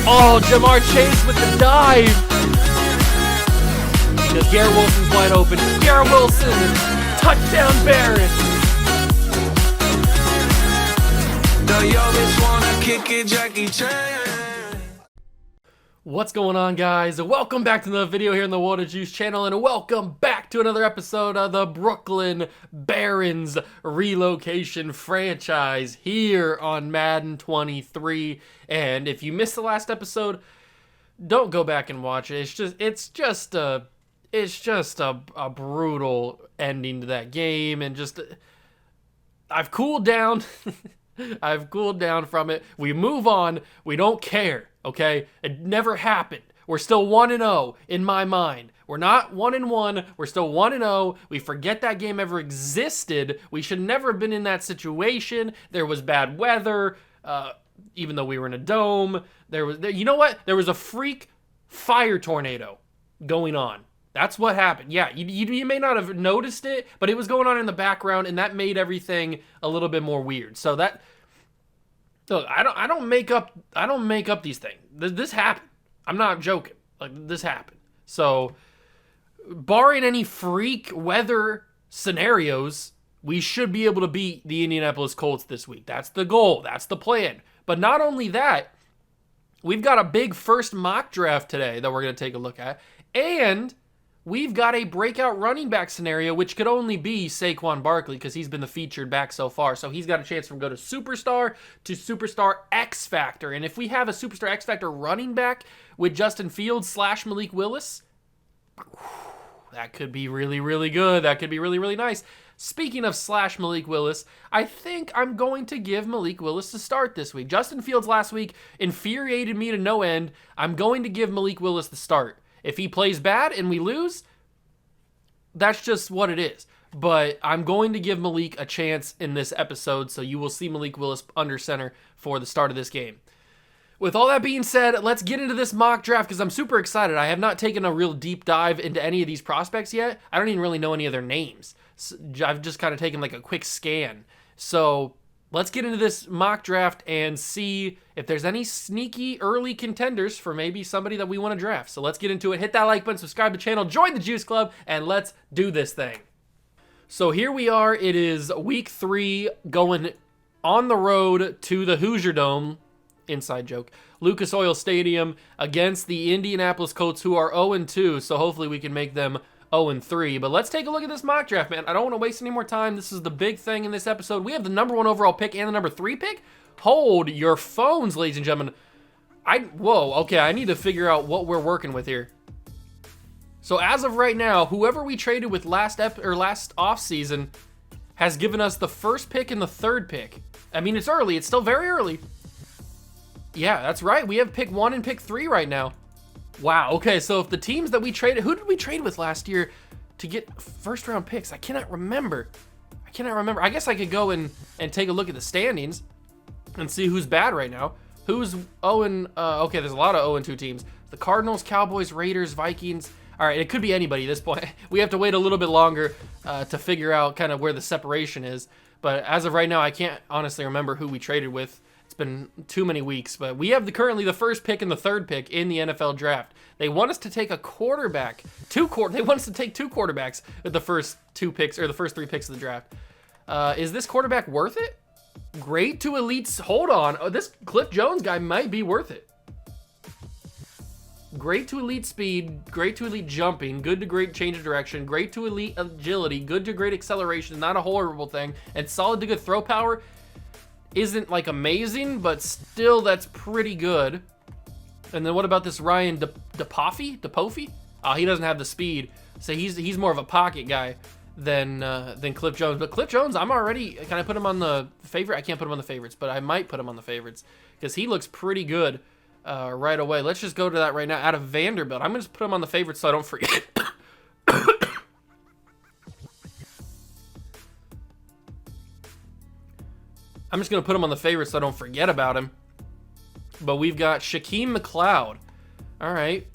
Oh, Jamar Chase with the dive. Because Garrett Wilson's wide open. Garrett Wilson, touchdown Barron. What's going on, guys? Welcome back to another video here on the Water Juice channel, and welcome back to another episode of the Brooklyn Barons Relocation franchise here on Madden 23. And if you missed the last episode, don't go back and watch it. It's just a brutal ending to that game, and I've cooled down. I've cooled down from it. We move on. We don't care. Okay, it never happened. We're still 1-0 in my mind. We're not 1-1. We're still 1-0. We forget that game ever existed. We should never have been in that situation. There was bad weather, even though we were in a dome. You know what? There was a freak fire tornado going on. That's what happened. Yeah, you may not have noticed it, but it was going on in the background, and that made everything a little bit more weird. So that. Look, I don't make up these things. This happened. I'm not joking. Like, this happened. So, barring any freak weather scenarios, we should be able to beat the Indianapolis Colts this week. That's the goal. That's the plan. But not only that, we've got a big first mock draft today that we're going to take a look at, and we've got a breakout running back scenario, which could only be Saquon Barkley because he's been the featured back so far. So he's got a chance from go to Superstar to Superstar X Factor. And if we have a Superstar X Factor running back with Justin Fields / Malik Willis, that could be really, really good. That could be really, really nice. Speaking of / Malik Willis, I think I'm going to give Malik Willis the start this week. Justin Fields last week infuriated me to no end. I'm going to give Malik Willis the start. If he plays bad and we lose, that's just what it is. But I'm going to give Malik a chance in this episode, so you will see Malik Willis under center for the start of this game. With all that being said, let's get into this mock draft because I'm super excited. I have not taken a real deep dive into any of these prospects yet. I don't even really know any of their names. I've just kind of taken like a quick scan. So let's get into this mock draft and see if there's any sneaky early contenders for maybe somebody that we want to draft. So let's get into it. Hit that like button, subscribe to the channel, join the Juice Club, and let's do this thing. So here we are. It is week 3 going on the road to the Hoosier Dome, inside joke, Lucas Oil Stadium against the Indianapolis Colts, who are 0-2. So hopefully we can make them 0-3, but let's take a look at this mock draft, man. I don't want to waste any more time. This is the big thing in this episode. We have the number 1 overall pick and the number 3 pick. Hold your phones, ladies and gentlemen. Whoa, okay, I need to figure out what we're working with here. So as of right now, whoever we traded with last offseason has given us the first pick and the 3rd pick. I mean, it's early. It's still very early. Yeah, that's right. We have pick 1 and pick 3 right now. Wow, okay, so if the teams that we traded, who did we trade with last year to get first round picks? I cannot remember. I guess I could go and take a look at the standings and see who's bad right now. Who's okay, there's a lot of 0-2 teams. The Cardinals, Cowboys, Raiders, Vikings. All right, it could be anybody at this point. We have to wait a little bit longer to figure out kind of where the separation is. But as of right now, I can't honestly remember who we traded with. It's been too many weeks, but we have currently the first pick and the 3rd pick in the NFL draft. They want us to take a quarterback, they want us to take 2 quarterbacks with the first 2 picks or the first 3 picks of the draft. Is this quarterback worth it? Great to elite. Hold on. Oh, this Cliff Jones guy might be worth it. Great to elite speed, great to elite jumping, good to great change of direction, great to elite agility, good to great acceleration, not a horrible thing, and solid to good throw power. Isn't like amazing, but still that's pretty good. And then what about this Ryan DePoffy? Oh, he doesn't have the speed, so he's more of a pocket guy than Cliff Jones. But Cliff Jones, can I put him on the favorite? I can't put him on the favorites, but I might put him on the favorites because he looks pretty good right away. Let's just go to that right now. Out of Vanderbilt, I'm gonna just put him on the favorites so I don't forget. I'm just going to put him on the favorites so I don't forget about him. But we've got Shaquem McLeod. All right.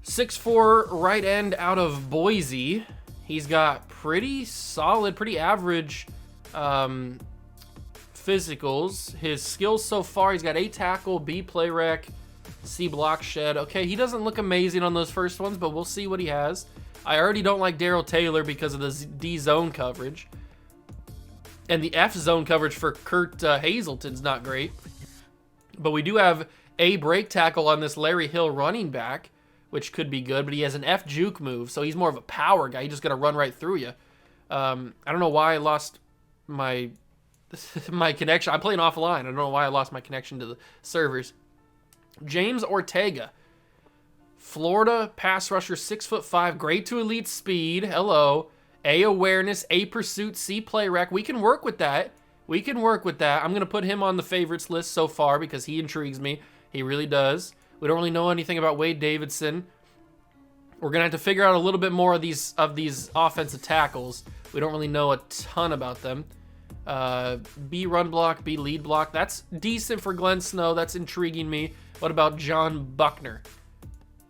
6'4" right end out of Boise. He's got pretty solid, pretty average physicals. His skills so far, he's got A tackle, B play rec, C block shed. Okay, he doesn't look amazing on those first ones, but we'll see what he has. I already don't like Daryl Taylor because of the D zone coverage. And the F zone coverage for Kurt Hazelton's not great. But we do have A break tackle on this Larry Hill running back, which could be good, but he has an F juke move, so he's more of a power guy. He's just gonna run right through you. I don't know why I lost my connection. I'm playing offline. I don't know why I lost my connection to the servers. James Ortega, Florida pass rusher, 6'5", grade to elite speed. Hello. A awareness, A pursuit, C play rec. We can work with that. We can work with that. I'm going to put him on the favorites list so far because he intrigues me. He really does. We don't really know anything about Wade Davidson. We're going to have to figure out a little bit more of these offensive tackles. We don't really know a ton about them. B run block, B lead block. That's decent for Glenn Snow. That's intriguing me. What about John Buckner?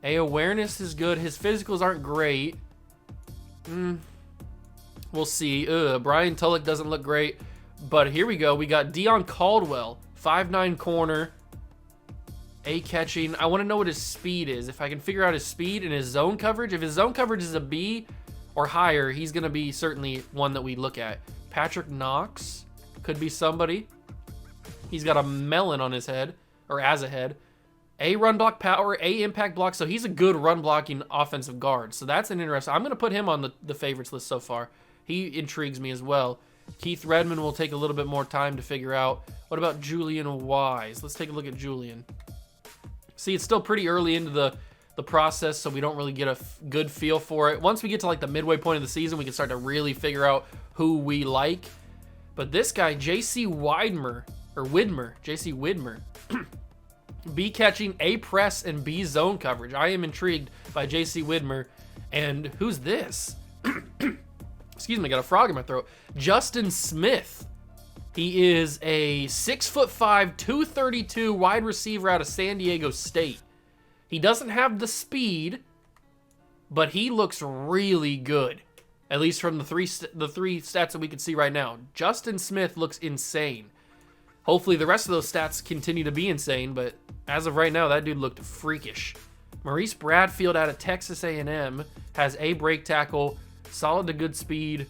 A awareness is good. His physicals aren't great. We'll see. Brian Tulloch doesn't look great. But here we go. We got Dion Caldwell, 5'9" corner. A catching. I want to know what his speed is. If I can figure out his speed and his zone coverage. If his zone coverage is a B or higher, he's going to be certainly one that we look at. Patrick Knox could be somebody. He's got a melon on his head, or as a head. A run block power, A impact block. So he's a good run blocking offensive guard. So that's an interesting. I'm going to put him on the favorites list so far. He intrigues me as well. Keith Redmond will take a little bit more time to figure out. What about Julian Wise? Let's take a look at Julian. See, it's still pretty early into the process, so we don't really get a good feel for it. Once we get to like the midway point of the season, we can start to really figure out who we like. But this guy, J.C. Widmer, B catching, A press, and B zone coverage. I am intrigued by J.C. Widmer. And who's this? Excuse me, I got a frog in my throat. Justin Smith. He is a 6'5", 232 wide receiver out of San Diego State. He doesn't have the speed, but he looks really good. At least from the three stats that we can see right now. Justin Smith looks insane. Hopefully the rest of those stats continue to be insane, but as of right now, that dude looked freakish. Maurice Bradfield out of Texas A&M has A break tackle, solid to good speed.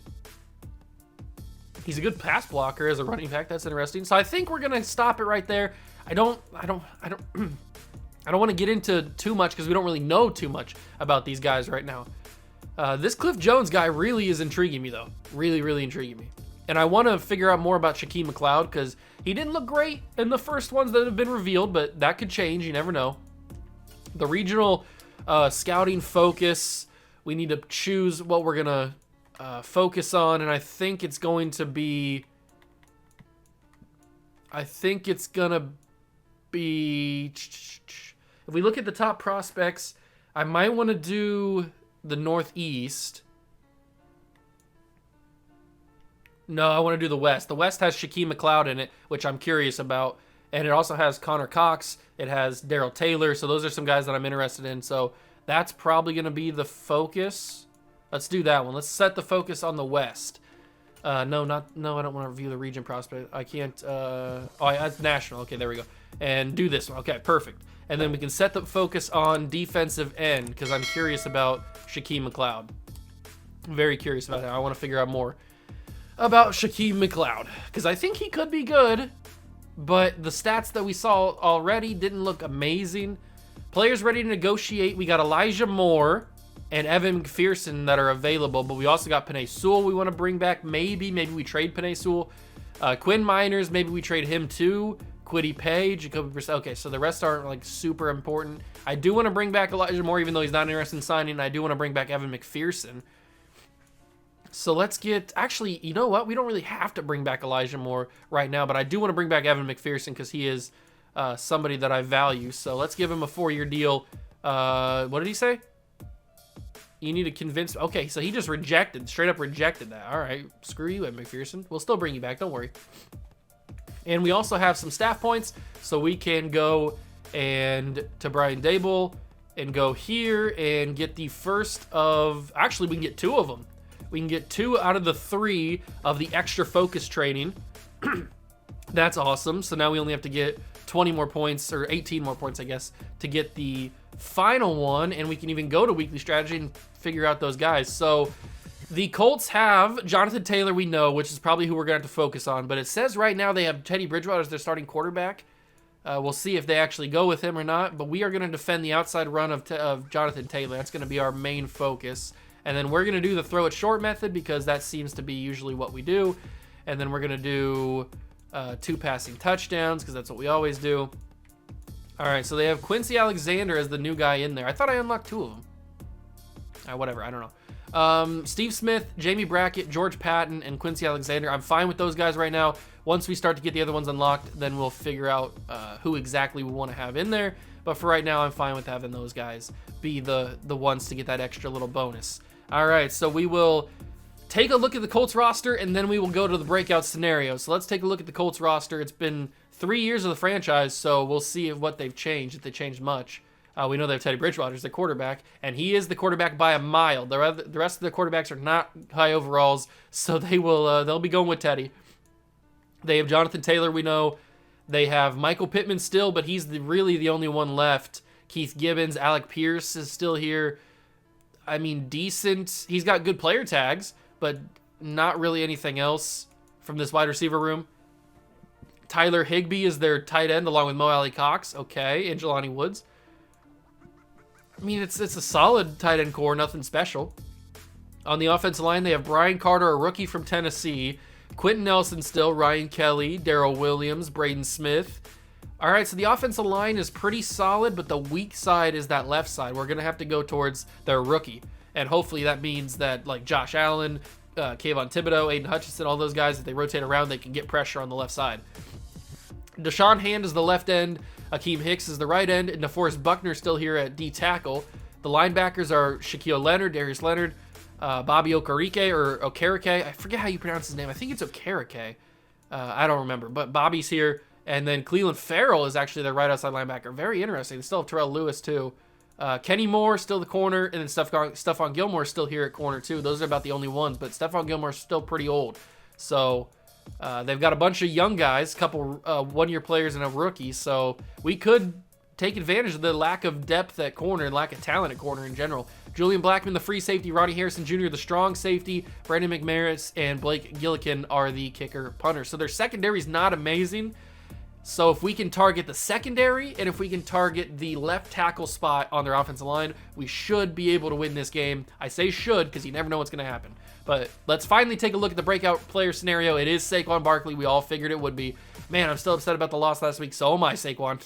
He's a good pass blocker as a running back. That's interesting. So I think we're gonna stop it right there. I don't want to get into too much because we don't really know too much about these guys right now. This Cliff Jones guy really is intriguing me though. Really, really intriguing me. And I want to figure out more about Shaquem McLeod because he didn't look great in the first ones that have been revealed, but that could change. You never know. The regional scouting focus, we need to choose what we're gonna focus on, and I think it's going to be. If we look at the top prospects, I might want to do the Northeast. No, I want to do the West. The West has Shaquem McLeod in it, which I'm curious about. And it also has Connor Cox. It has Daryl Taylor. So those are some guys that I'm interested in. So that's probably going to be the focus. Let's do that one. Let's set the focus on the West. No, I don't want to review the region prospect. I can't. That's national. Okay, there we go. And do this one. Okay, perfect. And then we can set the focus on defensive end because I'm curious about Shaquem McLeod. I'm very curious about that. I want to figure out more about Shaquem McLeod because I think he could be good, but the stats that we saw already didn't look amazing. Players ready to negotiate. We got Elijah Moore and Evan McPherson that are available, but we also got Penei Sewell we want to bring back. Maybe we trade Penei Sewell. Quinn Miners, maybe we trade him too. Quiddy Page, Jacoby Brissett. Okay, so the rest aren't like super important. I do want to bring back Elijah Moore, even though he's not interested in signing. I do want to bring back Evan McPherson. So let's get, actually, you know what? We don't really have to bring back Elijah Moore right now, but I do want to bring back Evan McPherson because he is somebody that I value. So let's give him a 4-year deal. What did he say? You need to convince, okay, so he just straight up rejected that. All right, screw you, Evan McPherson. We'll still bring you back, don't worry. And we also have some staff points, so we can go to Brian Dable and go here and get the first of, actually we can get 2 of them. We can get 2 out of the 3 of the extra focus training. That's awesome. So now we only have to get 20 more points, or 18 more points, I guess, to get the final one, and we can even go to weekly strategy and figure out those guys. So the Colts have Jonathan Taylor, we know, which is probably who we're going to have to focus on, but it says right now they have Teddy Bridgewater as their starting quarterback. We'll see if they actually go with him or not, but we are going to defend the outside run of Jonathan Taylor. That's going to be our main focus. And then we're going to do the throw it short method because that seems to be usually what we do. And then we're going to do 2 passing touchdowns because that's what we always do. All right, so they have Quincy Alexander as the new guy in there. I thought I unlocked 2 of them. Whatever, I don't know. Steve Smith, Jamie Brackett, George Patton, and Quincy Alexander. I'm fine with those guys right now. Once we start to get the other ones unlocked, then we'll figure out who exactly we want to have in there. But for right now, I'm fine with having those guys be the ones to get that extra little bonus. All right, so we will take a look at the Colts roster, and then we will go to the breakout scenario. So let's take a look at the Colts roster. It's been 3 years of the franchise, so we'll see what they've changed, if they changed much. We know they have Teddy Bridgewater as the quarterback, and he is the quarterback by a mile. The rest of the quarterbacks are not high overalls, so they'll be going with Teddy. They have Jonathan Taylor, we know. They have Michael Pittman still, but he's really the only one left. Keith Gibbons, Alec Pierce is still here. I mean, decent. He's got good player tags, but not really anything else from this wide receiver room. Tyler Higbee is their tight end along with Mo Alley Cox. Okay, and Jelani Woods. I mean, it's a solid tight end core, nothing special. On the offensive line, they have Brian Carter, a rookie from Tennessee. Quentin Nelson still, Ryan Kelly, Darrell Williams, Braden Smith. All right, so the offensive line is pretty solid, but the weak side is that left side. We're going to have to go towards their rookie. And hopefully that means that like Josh Allen, Kayvon Thibodeau, Aiden Hutchinson, all those guys, if they rotate around, they can get pressure on the left side. Deshaun Hand is the left end. Akeem Hicks is the right end. And DeForest Buckner still here at D tackle. The linebackers are Shaquille Leonard, Darius Leonard, Bobby Okereke. I forget how you pronounce his name. I think it's Okereke. I don't remember. But Bobby's here. And then Cleveland Farrell is actually their right outside linebacker. Very interesting. They still have Terrell Lewis, too. Kenny Moore, still the corner. And then Stephon Gilmore is still here at corner, too. Those are about the only ones. But Stephon Gilmore is still pretty old. So they've got a bunch of young guys, a couple one-year players and a rookie. So we could take advantage of the lack of depth at corner and lack of talent at corner in general. Julian Blackman, the free safety. Rodney Harrison Jr., the strong safety. Brandon McManus and Blake Gillikin are the kicker punter. So their secondary is not amazing. So if we can target the secondary and if we can target the left tackle spot on their offensive line, we should be able to win this game. I say should because you never know what's going to happen. But let's finally take a look at the breakout player scenario. It is Saquon Barkley. We all figured it would be. Man, I'm still upset about the loss last week. So am I, Saquon.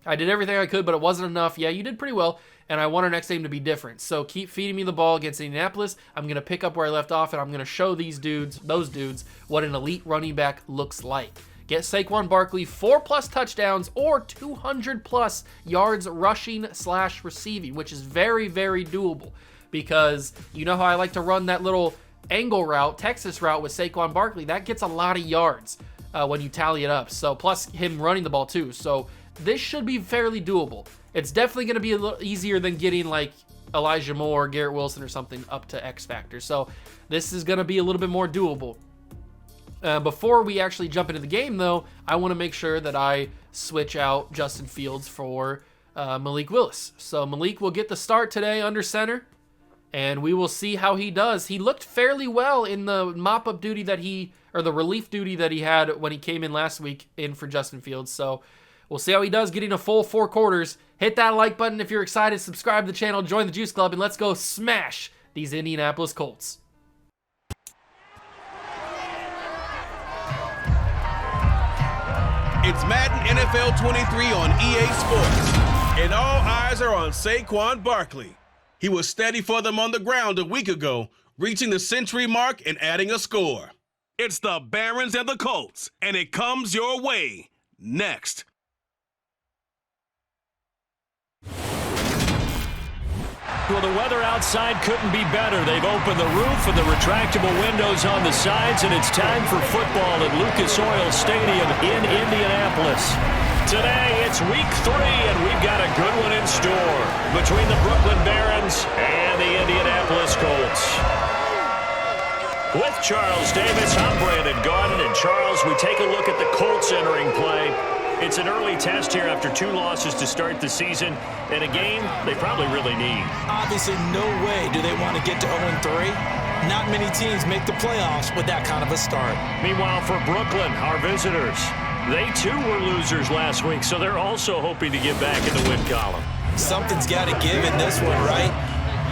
I did everything I could, but it wasn't enough. Yeah, you did pretty well, and I want our next game to be different. So keep feeding me the ball against Indianapolis. I'm going to pick up where I left off, and I'm going to show those dudes, what an elite running back looks like. Get Saquon Barkley 4+ touchdowns or 200+ yards rushing/receiving, which is very, very doable because you know how I like to run that little angle route, Texas route with Saquon Barkley. That gets a lot of yards when you tally it up. So plus him running the ball too. So this should be fairly doable. It's definitely going to be a little easier than getting like Elijah Moore, Garrett Wilson or something up to X Factor. So this is going to be a little bit more doable. Before we actually jump into the game, though, I want to make sure that I switch out Justin Fields for Malik Willis. So Malik will get the start today under center, and we will see how he does. He looked fairly well in the mop-up duty the relief duty that he had when he came in last week in for Justin Fields. So we'll see how he does getting a full 4 quarters. Hit that like button if you're excited. Subscribe to the channel, join the Juice Club, and let's go smash these Indianapolis Colts. It's Madden NFL 23 on EA Sports, and all eyes are on Saquon Barkley. He was steady for them on the ground a week ago, reaching the century mark and adding a score. It's the Barons and the Colts, and it comes your way next. Well, the weather outside couldn't be better. They've opened the roof and the retractable windows on the sides, and it's time for football at Lucas Oil Stadium in Indianapolis. Today, it's week 3, and we've got a good one in store between the Brooklyn Barons and the Indianapolis Colts. With Charles Davis, I'm Brandon Gaudin. And Charles, we take a look at the Colts entering play. It's an early test here after 2 losses to start the season, and a game they probably really need. Obviously, no way do they want to get to 0-3. Not many teams make the playoffs with that kind of a start. Meanwhile, for Brooklyn, our visitors, they too were losers last week, so they're also hoping to get back in the win column. Something's got to give in this one, right?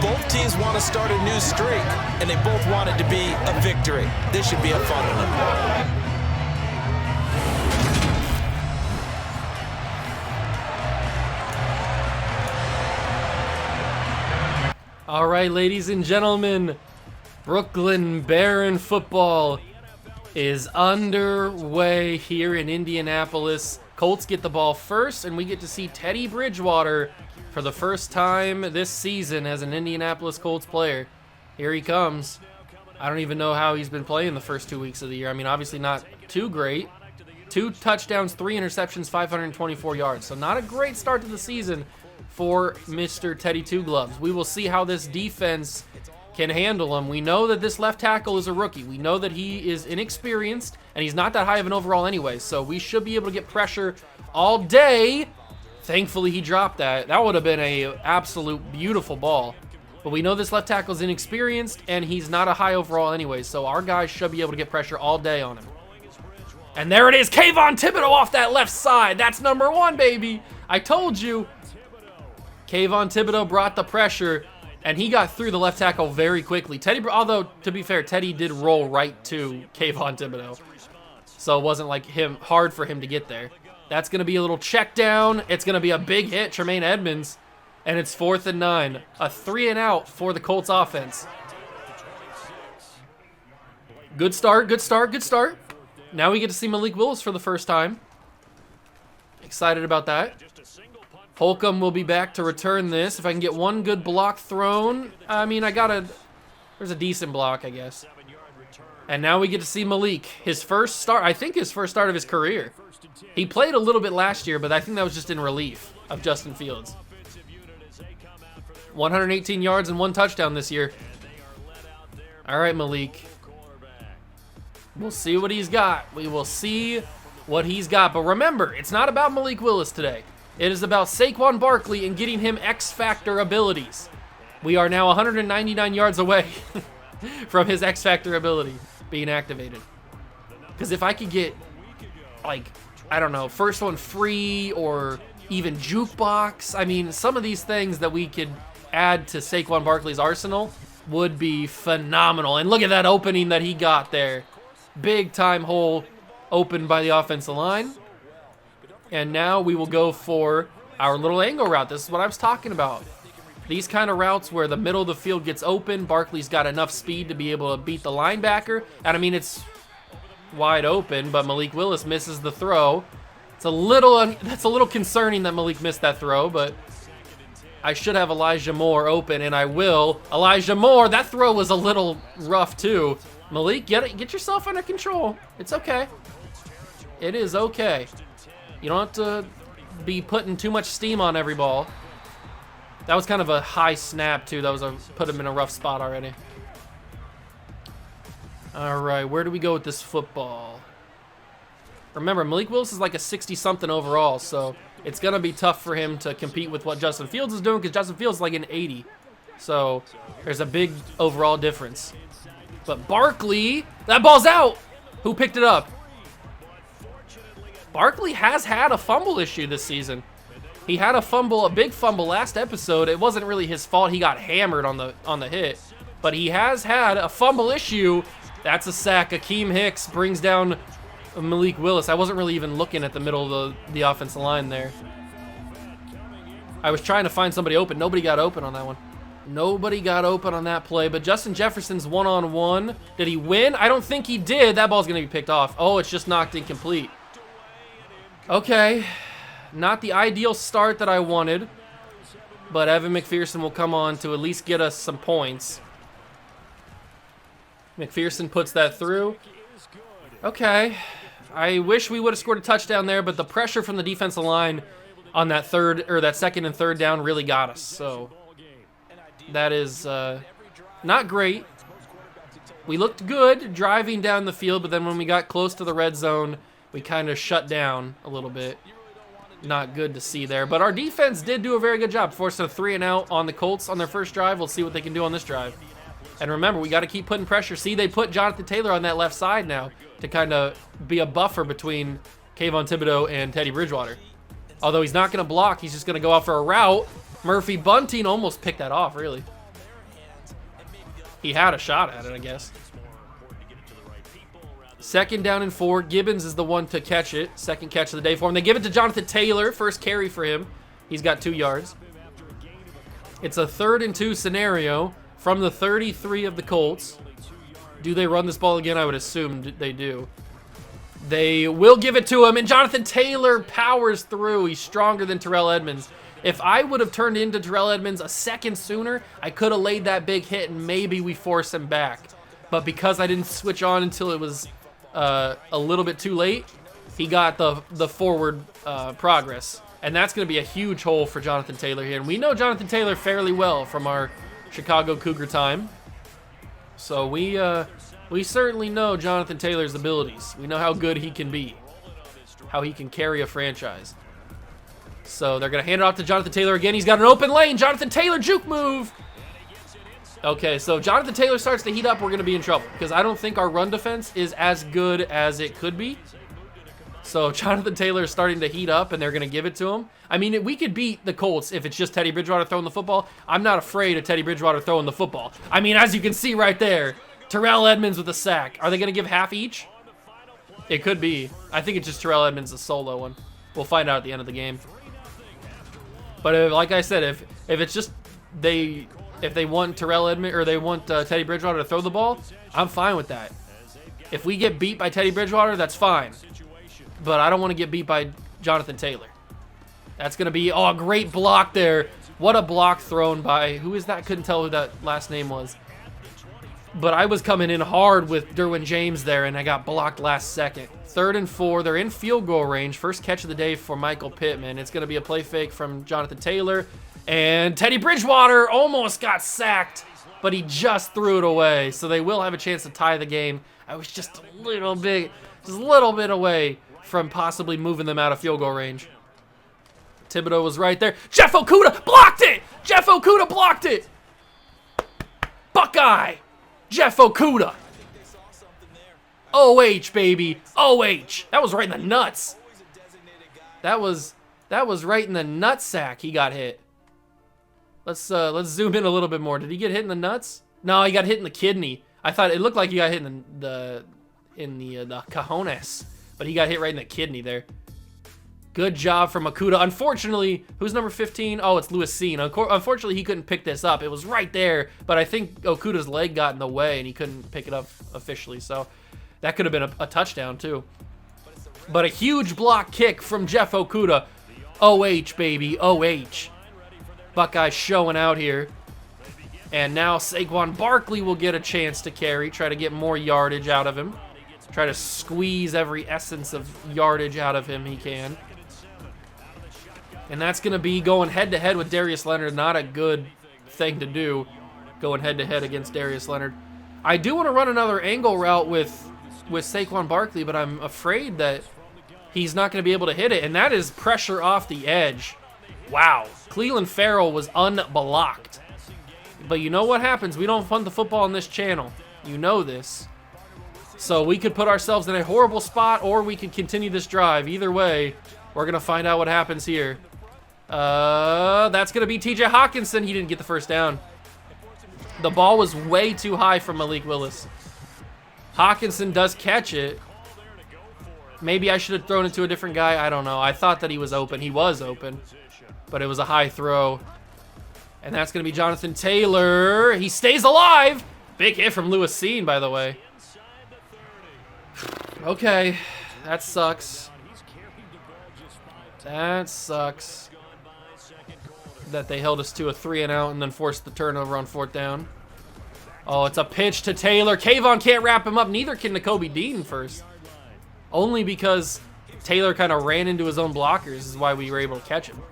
Both teams want to start a new streak, and they both want it to be a victory. This should be a fun one. All right, ladies and gentlemen, Brooklyn Baron football is underway here in Indianapolis. Colts get the ball first, and we get to see Teddy Bridgewater for the first time this season as an Indianapolis Colts player. Here he comes. I don't even know how he's been playing the first 2 weeks of the year. I mean, obviously not too great. 2 touchdowns, 3 interceptions, 524 yards. So not a great start to the season for Mr. Teddy Two Gloves. We will see how this defense can handle him. We know that this left tackle is a rookie. We know that he is inexperienced, and he's not that high of an overall anyway, so we should be able to get pressure all day. Thankfully, he dropped that. That would have been a absolute beautiful ball. But we know this left tackle is inexperienced, and he's not a high overall anyway, so our guys should be able to get pressure all day on him. And there it is, Kayvon Thibodeau off that left side. That's number 1, baby. I told you. Kayvon Thibodeau brought the pressure, and he got through the left tackle very quickly. Although, to be fair, Teddy did roll right to Kayvon Thibodeau. So it wasn't like hard for him to get there. That's going to be a little check down. It's going to be a big hit, Tremaine Edmonds. And it's 4th and 9. A 3-and-out for the Colts offense. Good start, good start, good start. Now we get to see Malik Willis for the first time. Excited about that. Holcomb will be back to return this. If I can get one good block thrown. I mean, there's a decent block, I guess. And now we get to see Malik. His first start, I think his first start of his career. He played a little bit last year, but I think that was just in relief of Justin Fields. 118 yards and 1 touchdown this year. All right, Malik. We'll see what he's got. We will see what he's got. But remember, it's not about Malik Willis today. It is about Saquon Barkley and getting him X-Factor abilities. We are now 199 yards away from his X-Factor ability being activated. Because if I could get, like, I don't know, first one free or even jukebox, I mean, some of these things that we could add to Saquon Barkley's arsenal would be phenomenal. And look at that opening that he got there. Big time hole opened by the offensive line. And now we will go for our little angle route. This is what I was talking about. These kind of routes where the middle of the field gets open, Barkley's got enough speed to be able to beat the linebacker. And I mean, it's wide open, but Malik Willis misses the throw. That's a little concerning that Malik missed that throw, but I should have Elijah Moore open, and I will. Elijah Moore, that throw was a little rough too. Malik, get yourself under control. It's okay. It is okay. You don't have to be putting too much steam on every ball. That was kind of a high snap too. That was put him in a rough spot already. All right, where do we go with this football? Remember, Malik Willis is like a 60-something overall, so it's going to be tough for him to compete with what Justin Fields is doing because Justin Fields is like an 80. So there's a big overall difference. But Barkley, that ball's out. Who picked it up? Barkley has had a fumble issue this season. He had a big fumble last episode. It wasn't really his fault. He got hammered on the hit. But he has had a fumble issue. That's a sack. Akeem Hicks brings down Malik Willis. I wasn't really even looking at the middle of the offensive line there. I was trying to find somebody open. Nobody got open on that one. Nobody got open on that play, but Justin Jefferson's one-on-one. Did he win? I don't think he did. That ball's going to be picked off. Oh, it's just knocked incomplete. Okay. Not the ideal start that I wanted, but Evan McPherson will come on to at least get us some points. McPherson puts that through. Okay. I wish we would have scored a touchdown there, but the pressure from the defensive line on that second and third down really got us. So that is not great. We looked good driving down the field, but then when we got close to the red zone, we kind of shut down a little bit. Not good to see there. But our defense did do a very good job. Forced a 3-and-out on the Colts on their first drive. We'll see what they can do on this drive. And remember, we got to keep putting pressure. See, they put Jonathan Taylor on that left side now to kind of be a buffer between Kayvon Thibodeau and Teddy Bridgewater. Although he's not going to block, he's just going to go out for a route. Murphy Bunting almost picked that off, really. He had a shot at it, I guess. 2nd down and 4. Gibbons is the one to catch it. 2nd catch of the day for him. They give it to Jonathan Taylor. First carry for him. He's got 2 yards. It's a 3rd and 2 scenario from the 33 of the Colts. Do they run this ball again? I would assume they do. They will give it to him, and Jonathan Taylor powers through. He's stronger than Terrell Edmunds. If I would have turned into Terrell Edmunds a second sooner, I could have laid that big hit, and maybe we force him back. But because I didn't switch on until it was a little bit too late, he got the forward progress. And that's going to be a huge hole for Jonathan Taylor here. And we know Jonathan Taylor fairly well from our Chicago Cougar time. So we certainly know Jonathan Taylor's abilities. We know how good he can be, how he can carry a franchise. So they're going to hand it off to Jonathan Taylor again. He's got an open lane. Jonathan Taylor, juke move. Okay, so Jonathan Taylor starts to heat up. We're going to be in trouble because I don't think our run defense is as good as it could be. So Jonathan Taylor is starting to heat up, and they're going to give it to him. I mean, we could beat the Colts if it's just Teddy Bridgewater throwing the football. I'm not afraid of Teddy Bridgewater throwing the football. I mean, as you can see right there, Terrell Edmunds with a sack. Are they going to give half each? It could be. I think it's just Terrell Edmunds, a solo one. We'll find out at the end of the game. But like I said, if it's just if they want Terrell Edmunds or they want Teddy Bridgewater to throw the ball, I'm fine with that. If we get beat by Teddy Bridgewater, that's fine. But I don't want to get beat by Jonathan Taylor. That's going to be, a great block there. What a block thrown by, who is that? Couldn't tell who that last name was. But I was coming in hard with Derwin James there, and I got blocked last second. 3rd and 4. They're in field goal range. First catch of the day for Michael Pittman. It's going to be a play fake from Jonathan Taylor. And Teddy Bridgewater almost got sacked, but he just threw it away. So they will have a chance to tie the game. I was just a little bit away from possibly moving them out of field goal range. Thibodeau was right there. Jeff Okudah blocked it! Jeff Okudah blocked it! Buckeye! Jeff Okudah. OH, baby. OH. That was right in the nuts. That was right in the nutsack he got hit. Let's zoom in a little bit more. Did he get hit in the nuts? No, he got hit in the kidney. I thought it looked like he got hit in the cojones, but he got hit right in the kidney there. Good job from Okudah. Unfortunately, who's number 15? Oh, it's Lewis Seen. Unfortunately, he couldn't pick this up. It was right there, but I think Okudah's leg got in the way, and he couldn't pick it up officially. So that could have been a touchdown, too. But a huge block kick from Jeff Okudah. OH, baby. OH. Buckeyes showing out here. And now Saquon Barkley will get a chance to carry, try to get more yardage out of him. Try to squeeze every essence of yardage out of him he can. And that's going to be going head-to-head with Darius Leonard. Not a good thing to do, going head-to-head against Darius Leonard. I do want to run another angle route with Saquon Barkley, but I'm afraid that he's not going to be able to hit it. And that is pressure off the edge. Wow. Cleveland Farrell was unblocked. But you know what happens? We don't punt the football on this channel. You know this. So we could put ourselves in a horrible spot, or we could continue this drive. Either way, we're going to find out what happens here. That's going to be TJ Hawkinson. He didn't get the first down. The ball was way too high from Malik Willis. Hawkinson does catch it. Maybe I should have thrown it to a different guy. I don't know. I thought that he was open. He was open. But it was a high throw. And that's going to be Jonathan Taylor. He stays alive. Big hit from Lewis Seen, by the way. Okay. That sucks. That sucks. That they held us to a 3-and-out and then forced the turnover on 4th down. Oh, it's a pitch to Taylor. Kayvon can't wrap him up. Neither can Nakobe Dean first. Only because Taylor kind of ran into his own blockers is why we were able to catch him.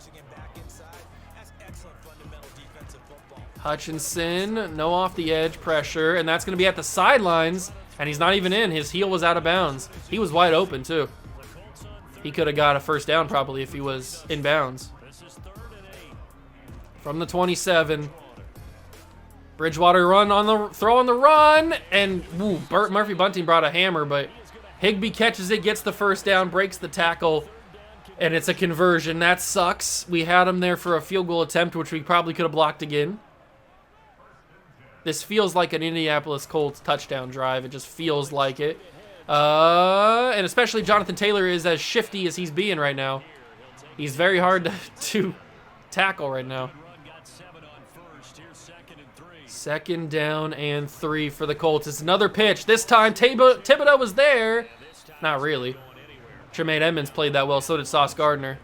Hutchinson, no off the edge pressure, and that's going to be at the sidelines, and he's not even in. His heel was out of bounds. He was wide open, too. He could have got a first down probably if he was in bounds. From the 27. Bridgewater throw on the run, and Burt Murphy Bunting brought a hammer, but Higbee catches it, gets the first down, breaks the tackle, and it's a conversion. That sucks. We had him there for a field goal attempt, which we probably could have blocked again. This feels like an Indianapolis Colts touchdown drive. It just feels like it. And especially Jonathan Taylor is as shifty as he's being right now. He's very hard to tackle right now. 2nd down and 3 for the Colts. It's another pitch. This time Thibodeau was there. Not really. Tremaine Edmonds played that well. So did Sauce Gardner.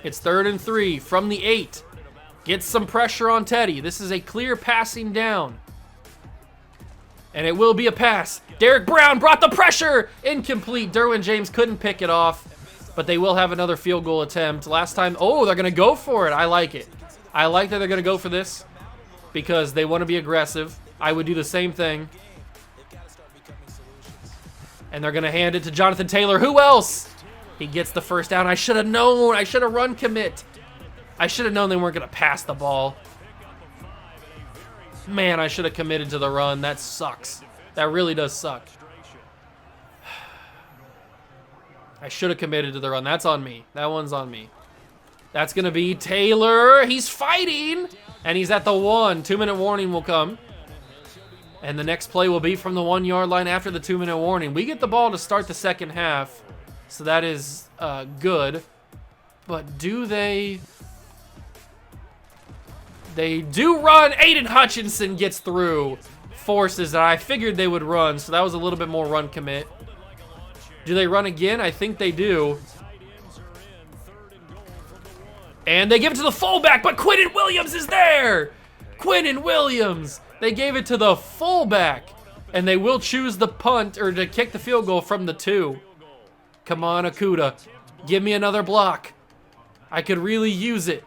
It's 3rd and 3 from the 8. Gets some pressure on Teddy. This is a clear passing down. And it will be a pass. Derek Brown brought the pressure. Incomplete. Derwin James couldn't pick it off. But they will have another field goal attempt. Last time, oh, they're going to go for it. I like it. I like that they're going to go for this because they want to be aggressive. I would do the same thing. And they're going to hand it to Jonathan Taylor. Who else? He gets the first down. I should have known. I should have run commit. I should have known they weren't going to pass the ball. Man, I should have committed to the run. That sucks. That really does suck. I should have committed to the run. That's on me. That one's on me. That's going to be Taylor. He's fighting. And he's at the 1. 2-minute warning will come. And the next play will be from the 1-yard line after the 2-minute warning. We get the ball to start the second half. So that is good. But do they... They do run. Aiden Hutchinson gets through. Forces it. I figured they would run, so that was a little bit more run commit. Do they run again? I think they do. And they give it to the fullback, but Quinnen Williams is there. Quinnen Williams. They gave it to the fullback. And they will choose the punt, or to kick the field goal from the 2. Come on, Okudah. Give me another block. I could really use it.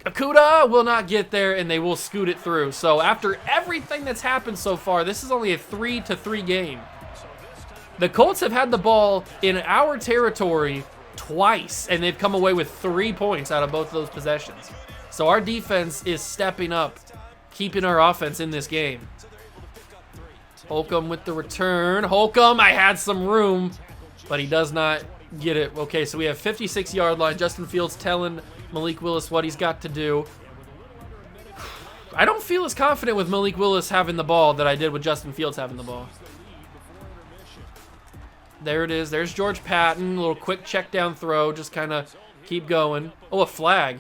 Okudah will not get there, and they will scoot it through. So after everything that's happened so far, this is only a 3-3 game. The Colts have had the ball in our territory twice, and they've come away with 3 points out of both of those possessions. So our defense is stepping up, keeping our offense in this game. Holcomb with the return. Holcomb, I had some room, but he does not get it. Okay, so we have 56-yard line. Justin Fields telling Malik Willis what he's got to do. I don't feel as confident with Malik Willis having the ball that I did with Justin Fields having the ball. There it is. There's George Patton. A little quick check down throw. Just kind of keep going. Oh, a flag.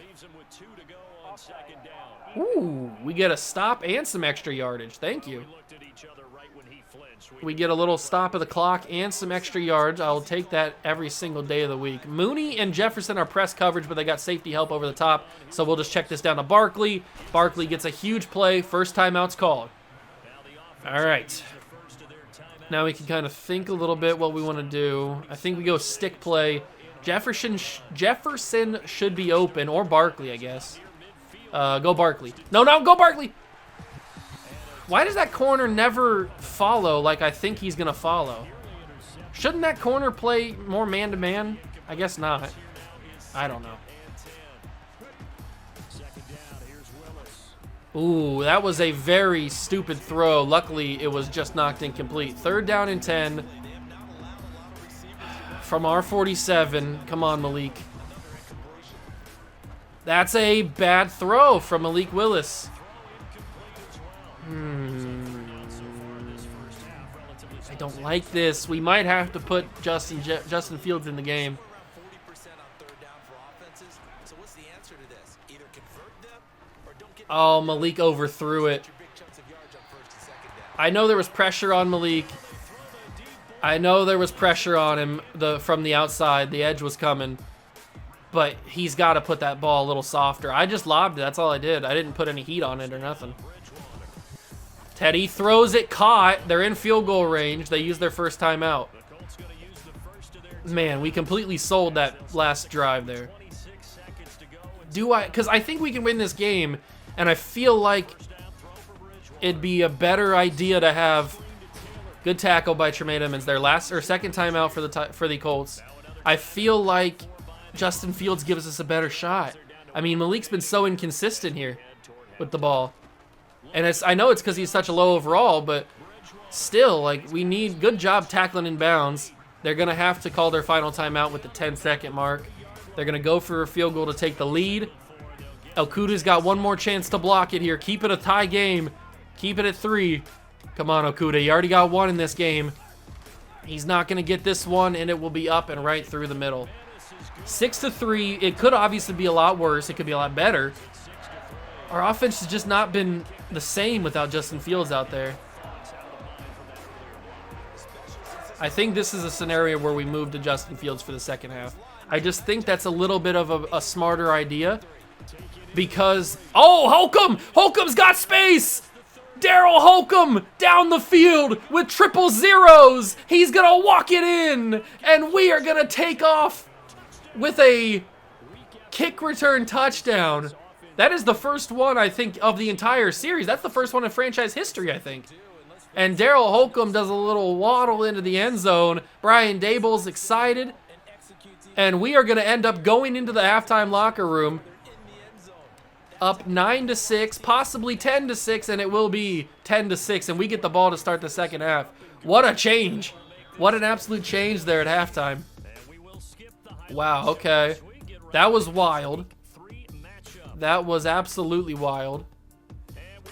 Ooh, we get a stop and some extra yardage. Thank you. We get a little stop of the clock and some extra yards. I'll take that every single day of the week. Mooney and Jefferson are press coverage, but they got safety help over the top. So we'll just check this down to Barkley. Barkley gets a huge play. First timeout's called. All right. Now we can kind of think a little bit what we want to do. I think we go stick play. Jefferson should be open, or Barkley, I guess. Go Barkley. No, go Barkley. Why does that corner never follow like I think he's going to follow? Shouldn't that corner play more man-to-man? I guess not. I don't know. Ooh, that was a very stupid throw. Luckily, it was just knocked incomplete. 3rd down and 10 from our 47. Come on, Malik. That's a bad throw from Malik Willis. I don't like this. We might have to put Justin Fields in the game. Oh, Malik overthrew it. I know there was pressure on Malik. I know there was pressure on him from the outside. The edge was coming. But he's got to put that ball a little softer. I just lobbed it. That's all I did. I didn't put any heat on it or nothing. Teddy throws it, caught. They're in field goal range. They use their first timeout. Man, we completely sold that last drive there. Because I think we can win this game, and I feel like it'd be a better idea to have good tackle by Tremaine Edmonds, their second timeout for the Colts. I feel like Justin Fields gives us a better shot. I mean, Malik's been so inconsistent here with the ball. And I know it's because he's such a low overall, but still, like, we need good job tackling in bounds. They're going to have to call their final timeout with the 10-second mark. They're going to go for a field goal to take the lead. Okudah's got one more chance to block it here. Keep it a tie game. Keep it at 3. Come on, Okudah. You already got 1 in this game. He's not going to get this one, and it will be up and right through the middle. 6-3. It could obviously be a lot worse. It could be a lot better. Our offense has just not been the same without Justin Fields out there. I think this is a scenario where we move to Justin Fields for the second half. I just think that's a little bit of a smarter idea because, oh, Holcomb! Holcomb's got space! Daryl Holcomb down the field with 000s. He's going to walk it in, and we are going to take off with a kick return touchdown. That is the first one, I think, of the entire series. That's the first one in franchise history, I think. And Daryl Holcomb does a little waddle into the end zone. Brian Daboll's excited. And we are going to end up going into the halftime locker room up 9-6, possibly 10-6, and it will be 10-6, and we get the ball to start the second half. What a change. What an absolute change there at halftime. Wow, okay. That was wild. That was absolutely wild.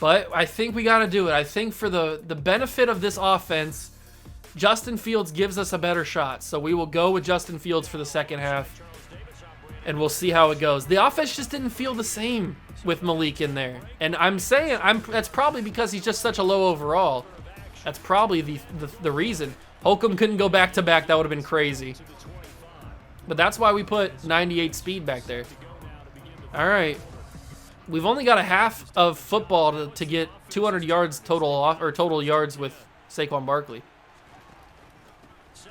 But I think we got to do it. I think for the benefit of this offense, Justin Fields gives us a better shot. So we will go with Justin Fields for the second half, and we'll see how it goes. The offense just didn't feel the same with Malik in there. And I'm saying that's probably because he's just such a low overall. That's probably the reason. Holcomb couldn't go back-to-back. That would have been crazy. But that's why we put 98 speed back there. All right. We've only got a half of football to get 200 yards total yards with Saquon Barkley.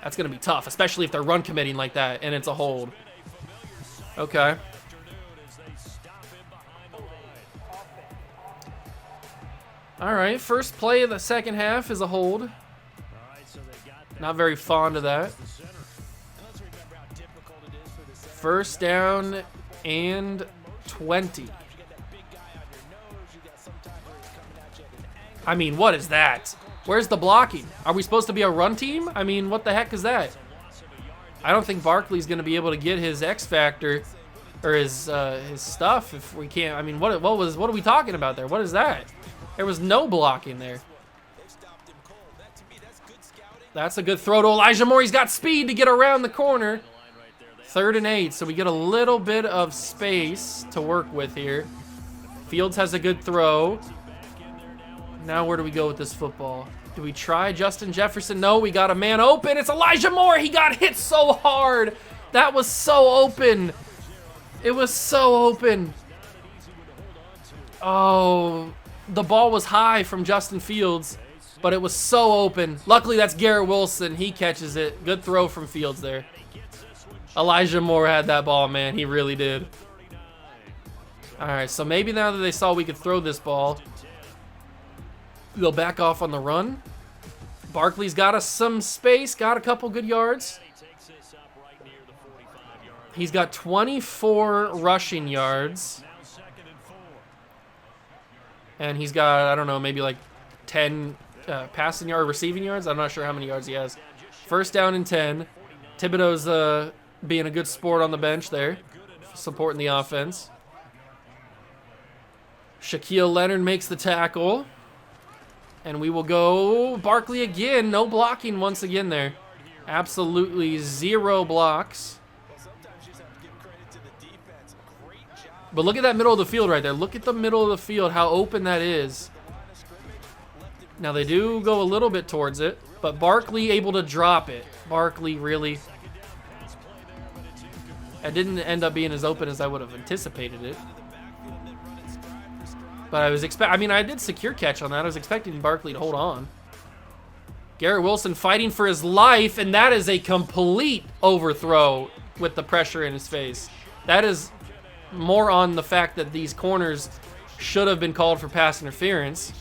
That's going to be tough, especially if they're run committing like that and it's a hold. Okay. All right, first play of the second half is a hold. Not very fond of that. First down and 20. I mean, what is that? Where's the blocking? Are we supposed to be a run team? I mean, what the heck is that? I don't think Barkley's going to be able to get his X factor or his stuff if we can't. I mean, what are we talking about there? What is that? There was no blocking there. That's a good throw to Elijah Moore. He's got speed to get around the corner. 3rd and 8, so we get a little bit of space to work with here. Fields has a good throw. Now where do we go with this football? Do we try Justin Jefferson? No, we got a man open. It's Elijah Moore. He got hit so hard. That was so open. It was so open. Oh, the ball was high from Justin Fields, but it was so open. Luckily, that's Garrett Wilson. He catches it. Good throw from Fields there. Elijah Moore had that ball, man. He really did. All right, so maybe now that they saw we could throw this ball, they'll back off on the run. Barkley's got us some space, got a couple good yards. He's got 24 rushing yards. And he's got, I don't know, maybe like 10 passing yard, receiving yards. I'm not sure how many yards he has. First down and 10. Thibodeau's being a good sport on the bench there, supporting the offense. Shaquille Leonard makes the tackle. And we will go Barkley again. No blocking once again there. Absolutely 0 blocks. But look at that middle of the field right there. Look at the middle of the field, how open that is. Now they do go a little bit towards it, but Barkley able to drop it. Barkley really. It didn't end up being as open as I would have anticipated it. But I mean, I did secure catch on that. I was expecting Barkley to hold on. Garrett Wilson fighting for his life, and that is a complete overthrow with the pressure in his face. That is more on the fact that these corners should have been called for pass interference.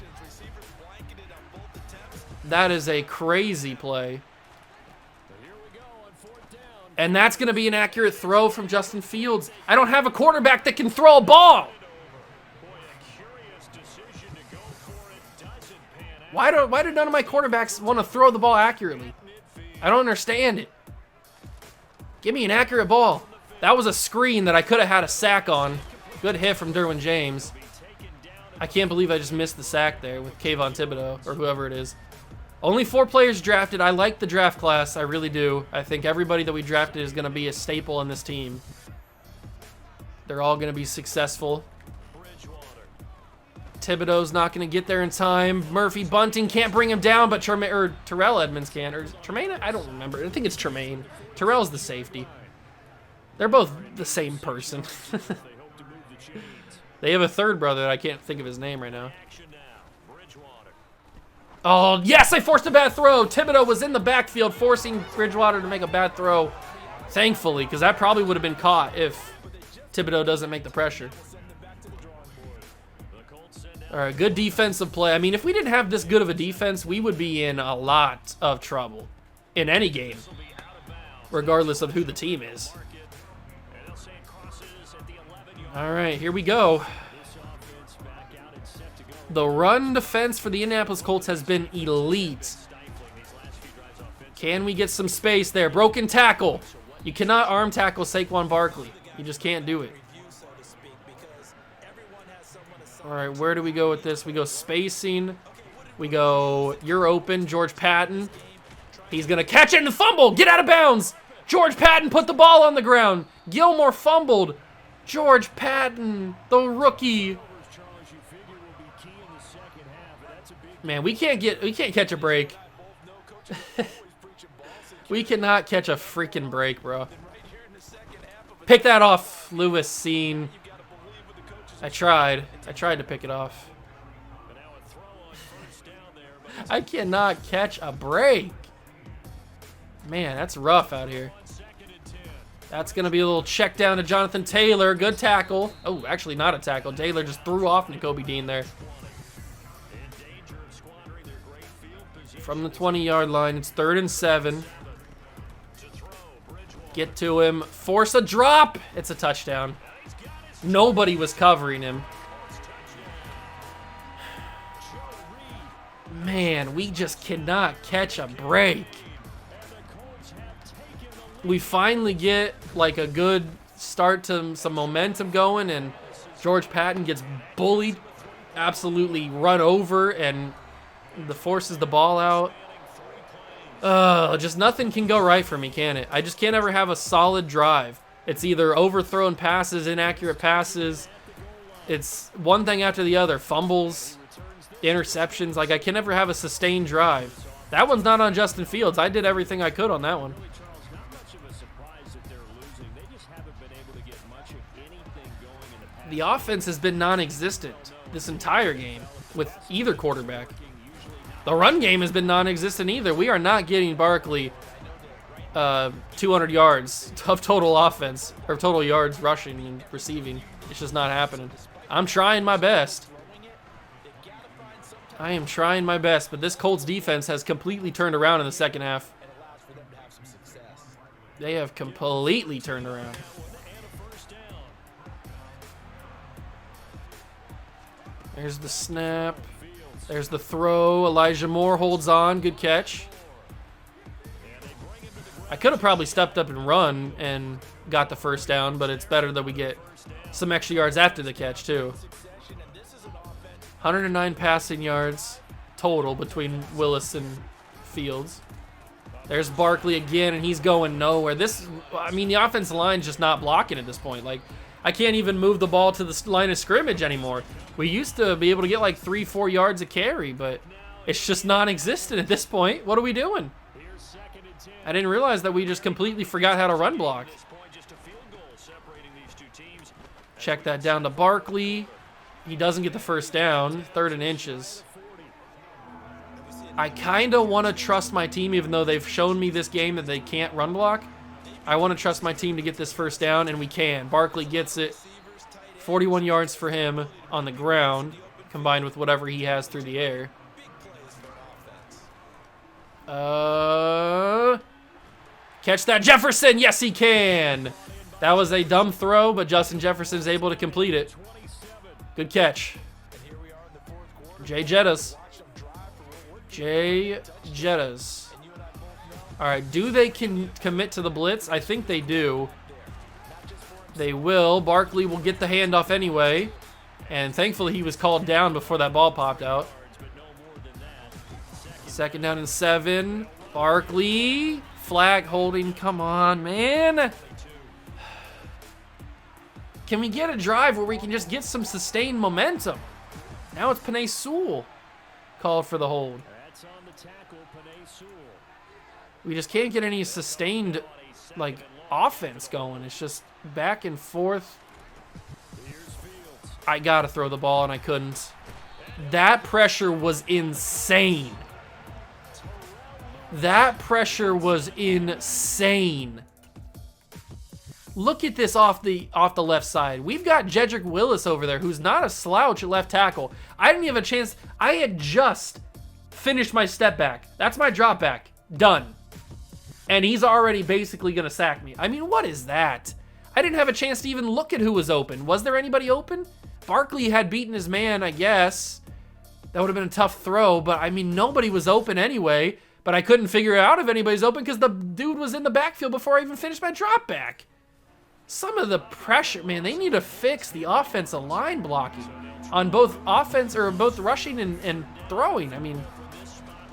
That is a crazy play. And that's going to be an accurate throw from Justin Fields. I don't have a quarterback that can throw a ball. Why do none of my quarterbacks want to throw the ball accurately? I don't understand it. Give me an accurate ball. That was a screen that I could have had a sack on. Good hit from Derwin James. I can't believe I just missed the sack there with Kayvon Thibodeau or whoever it is. Only 4 players drafted. I like the draft class. I really do. I think everybody that we drafted is going to be a staple in this team. They're all going to be successful. Thibodeau's not going to get there in time. Murphy Bunting can't bring him down, but Terrell Edmonds can. Or Tremaine? I don't remember. I think it's Tremaine. Terrell's the safety. They're both the same person. They have a third brother that I can't think of his name right now. Oh, yes, I forced a bad throw. Thibodeau was in the backfield forcing Bridgewater to make a bad throw. Thankfully, because that probably would have been caught if Thibodeau doesn't make the pressure. All right, good defensive play. I mean, if we didn't have this good of a defense, we would be in a lot of trouble in any game, regardless of who the team is. All right, here we go. The run defense for the Indianapolis Colts has been elite. Can we get some space there? Broken tackle. You cannot arm tackle Saquon Barkley. You just can't do it. All right, where do we go with this? We go spacing. We go, you're open, George Patton. He's going to catch it and fumble. Get out of bounds. George Patton put the ball on the ground. Gilmore fumbled. George Patton, the rookie. Man, we can't catch a break. We cannot catch a freaking break, bro. Pick that off, Lewis Scene. I tried to pick it off. I cannot catch a break. Man, that's rough out here. That's going to be a little check down to Jonathan Taylor. Good tackle. Oh, actually not a tackle. Taylor just threw off Nakobe Dean there. From the 20-yard line, it's 3rd and 7. Get to him. Force a drop. It's a touchdown. Nobody was covering him. Man, we just cannot catch a break. We finally get like a good start to some momentum going, and George Patton gets bullied, absolutely run over, and forces the ball out. Just nothing can go right for me, can it? I just can't ever have a solid drive. It's either overthrown passes, inaccurate passes. It's one thing after the other. Fumbles, interceptions. Like, I can never have a sustained drive. That one's not on Justin Fields. I did everything I could on that one. The offense has been non-existent this entire game with either quarterback. The run game has been non-existent either. We are not getting Barkley 200 yards of total offense, or total yards rushing and receiving. It's just not happening. I'm trying my best. I am trying my best, but this Colts defense has completely turned around in the second half. They have completely turned around. There's the snap. There's the throw. Elijah Moore holds on. Good catch. I could have probably stepped up and run and got the first down, but it's better that we get some extra yards after the catch, too. 109 passing yards total between Willis and Fields. There's Barkley again, and he's going nowhere. The offensive line's just not blocking at this point. Like, I can't even move the ball to the line of scrimmage anymore. We used to be able to get like 3-4 yards a carry, but it's just non-existent at this point. What are we doing? I didn't realize that we just completely forgot how to run block. Check that down to Barkley. He doesn't get the first down. 3rd and inches. I kind of want to trust my team, even though they've shown me this game that they can't run block. I want to trust my team to get this first down, and we can. Barkley gets it. 41 yards for him on the ground, combined with whatever he has through the air. Catch that, Jefferson! Yes, he can! That was a dumb throw, but Justin Jefferson's able to complete it. Good catch. Jay Jettas. All right, do they commit to the blitz? I think they do. They will. Barkley will get the handoff anyway. And thankfully he was called down before that ball popped out. 2nd down and 7. Barkley. Flag holding. Come on, man. Can we get a drive where we can just get some sustained momentum? Now it's Penei Sewell called for the hold. We just can't get any sustained, like, offense going. It's just back and forth. I gotta throw the ball, and I couldn't. That pressure was insane. That pressure was insane. Look at this off the left side. We've got Jedrick Willis over there, who's not a slouch at left tackle. I didn't even have a chance. I had just finished my step back. That's my drop back. Done. And he's already basically going to sack me. I mean, what is that? I didn't have a chance to even look at who was open. Was there anybody open? Barkley had beaten his man, I guess. That would have been a tough throw, but I mean, nobody was open anyway. But I couldn't figure out if anybody's open because the dude was in the backfield before I even finished my drop back. Some of the pressure, man, they need to fix the offensive line blocking on both offense or both rushing and throwing. I mean,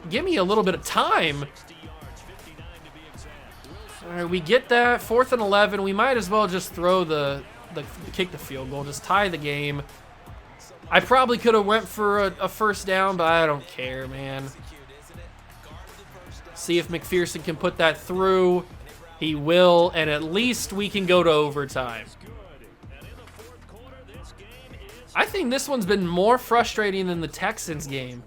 give me a little bit of time. All right, we get that. 4th and 11. We might as well just throw kick the field goal, just tie the game. I probably could have went for a first down, but I don't care, man. See if McPherson can put that through. He will, and at least we can go to overtime. I think this one's been more frustrating than the Texans game.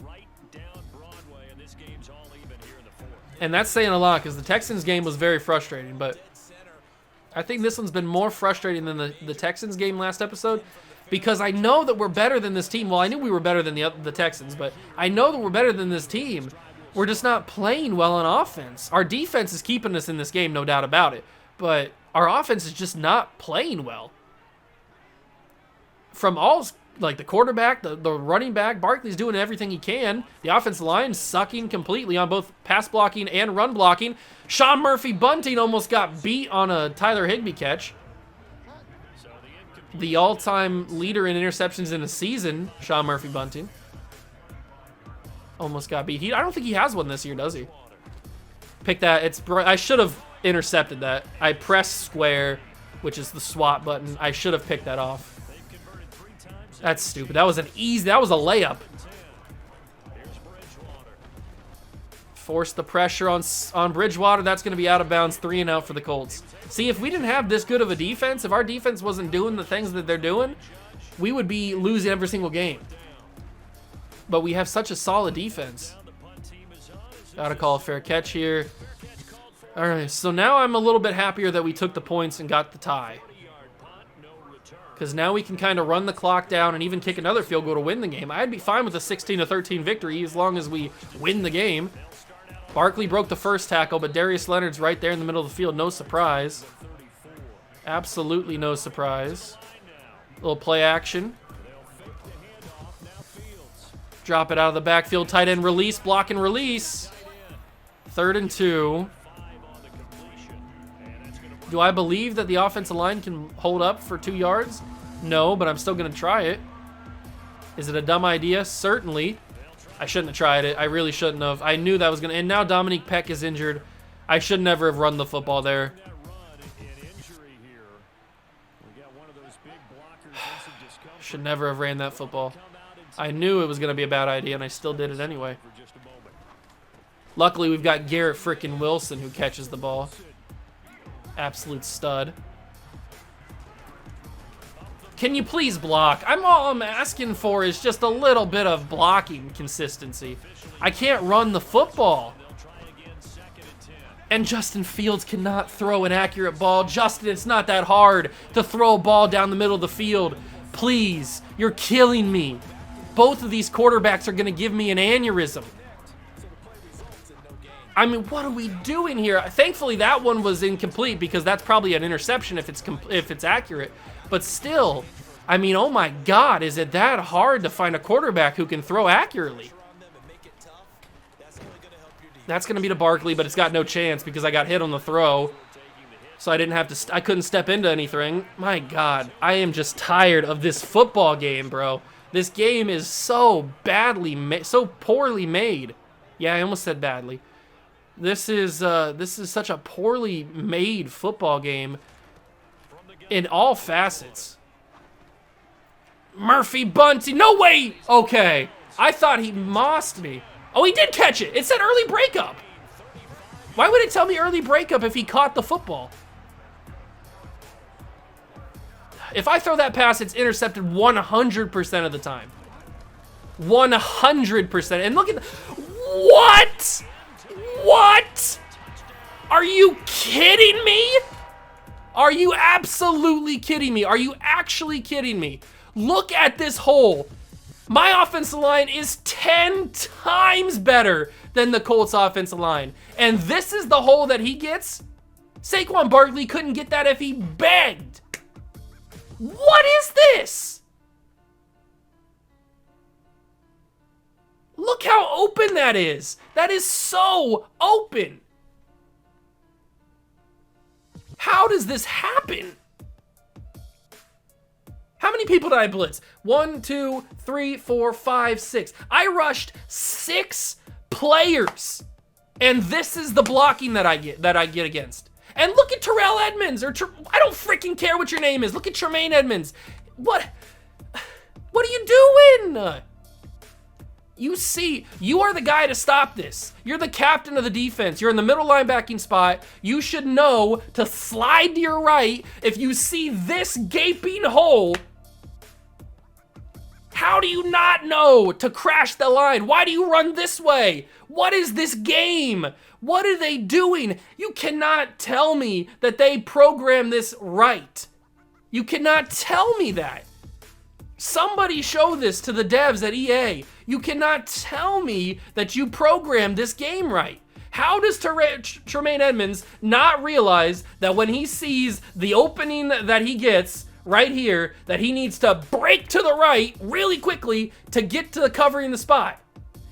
And that's saying a lot because the Texans game was very frustrating, but I think this one's been more frustrating than the Texans game last episode because I know that we're better than this team. Well, I knew we were better than the Texans, but I know that we're better than this team. We're just not playing well on offense. Our defense is keeping us in this game, no doubt about it. But our offense is just not playing well. From all, like the quarterback, the running back, Barkley's doing everything he can. The offensive line sucking completely on both pass blocking and run blocking. Sean Murphy Bunting almost got beat on a Tyler Higbee catch. The all-time leader in interceptions in a season, Sean Murphy Bunting. Almost got beat. I don't think he has one this year, does he? Pick that. I should have intercepted that. I pressed square, which is the swat button. I should have picked that off. That's stupid. That was a layup. Force the pressure on Bridgewater. That's going to be out of bounds. 3 and out for the Colts. See, if we didn't have this good of a defense, if our defense wasn't doing the things that they're doing, we would be losing every single game. But we have such a solid defense. Gotta call a fair catch here. All right, so now I'm a little bit happier that we took the points and got the tie. Because now we can kind of run the clock down and even kick another field goal to win the game. I'd be fine with a 16-13 victory as long as we win the game. Barkley broke the first tackle, but Darius Leonard's right there in the middle of the field. No surprise. Absolutely no surprise. Little play action. Drop it out of the backfield. Tight end release. Block and release. 3rd and 2. Do I believe that the offensive line can hold up for 2 yards? No, but I'm still going to try it. Is it a dumb idea? Certainly. I shouldn't have tried it. I really shouldn't have. I knew that was going to... And now Dominique Peck is injured. I should never have run the football there. Should never have ran that football. I knew it was going to be a bad idea, and I still did it anyway. Luckily, we've got Garrett frickin' Wilson who catches the ball. Absolute stud. Can you please block? All I'm asking for is just a little bit of blocking consistency. I can't run the football. And Justin Fields cannot throw an accurate ball. Justin, it's not that hard to throw a ball down the middle of the field. Please. You're killing me. Both of these quarterbacks are going to give me an aneurysm. I mean, what are we doing here? Thankfully, that one was incomplete because that's probably an interception if it's accurate. But still, I mean, oh my God, is it that hard to find a quarterback who can throw accurately? That's going to be to Barkley, but it's got no chance because I got hit on the throw. So I didn't have to, I couldn't step into anything. My God, I am just tired of this football game, bro. This game is so badly made, so poorly made. Yeah, I almost said badly. This is such a poorly made football game in all facets. Murphy Bunty, no way! Okay, I thought he mossed me. Oh, he did catch it. It said early breakup. Why would it tell me early breakup if he caught the football? If I throw that pass, it's intercepted 100% of the time. 100%. And look at what? What? Are you kidding me? Are you absolutely kidding me? Are you actually kidding me? Look at this hole. My offensive line is 10 times better than the Colts offensive line. And this is the hole that he gets? Saquon Barkley couldn't get that if he begged. What is this? Look how open that is. That is so open. How does this happen? How many people did I blitz? 1, 2, 3, 4, 5, 6. I rushed 6 players. And this is the blocking that I get against. And look at Terrell Edmonds, or I don't freaking care what your name is. Look at Tremaine Edmonds. What are you doing? You see, you are the guy to stop this. You're the captain of the defense. You're in the middle linebacking spot. You should know to slide to your right if you see this gaping hole. How do you not know to crash the line? Why do you run this way? What is this game? What are they doing? You cannot tell me that they programmed this right. You cannot tell me that. Somebody show this to the devs at EA. You cannot tell me that you programmed this game right. How does Tremaine Edmonds not realize that when he sees the opening that he gets right here, that he needs to break to the right really quickly to get to the covering the spot?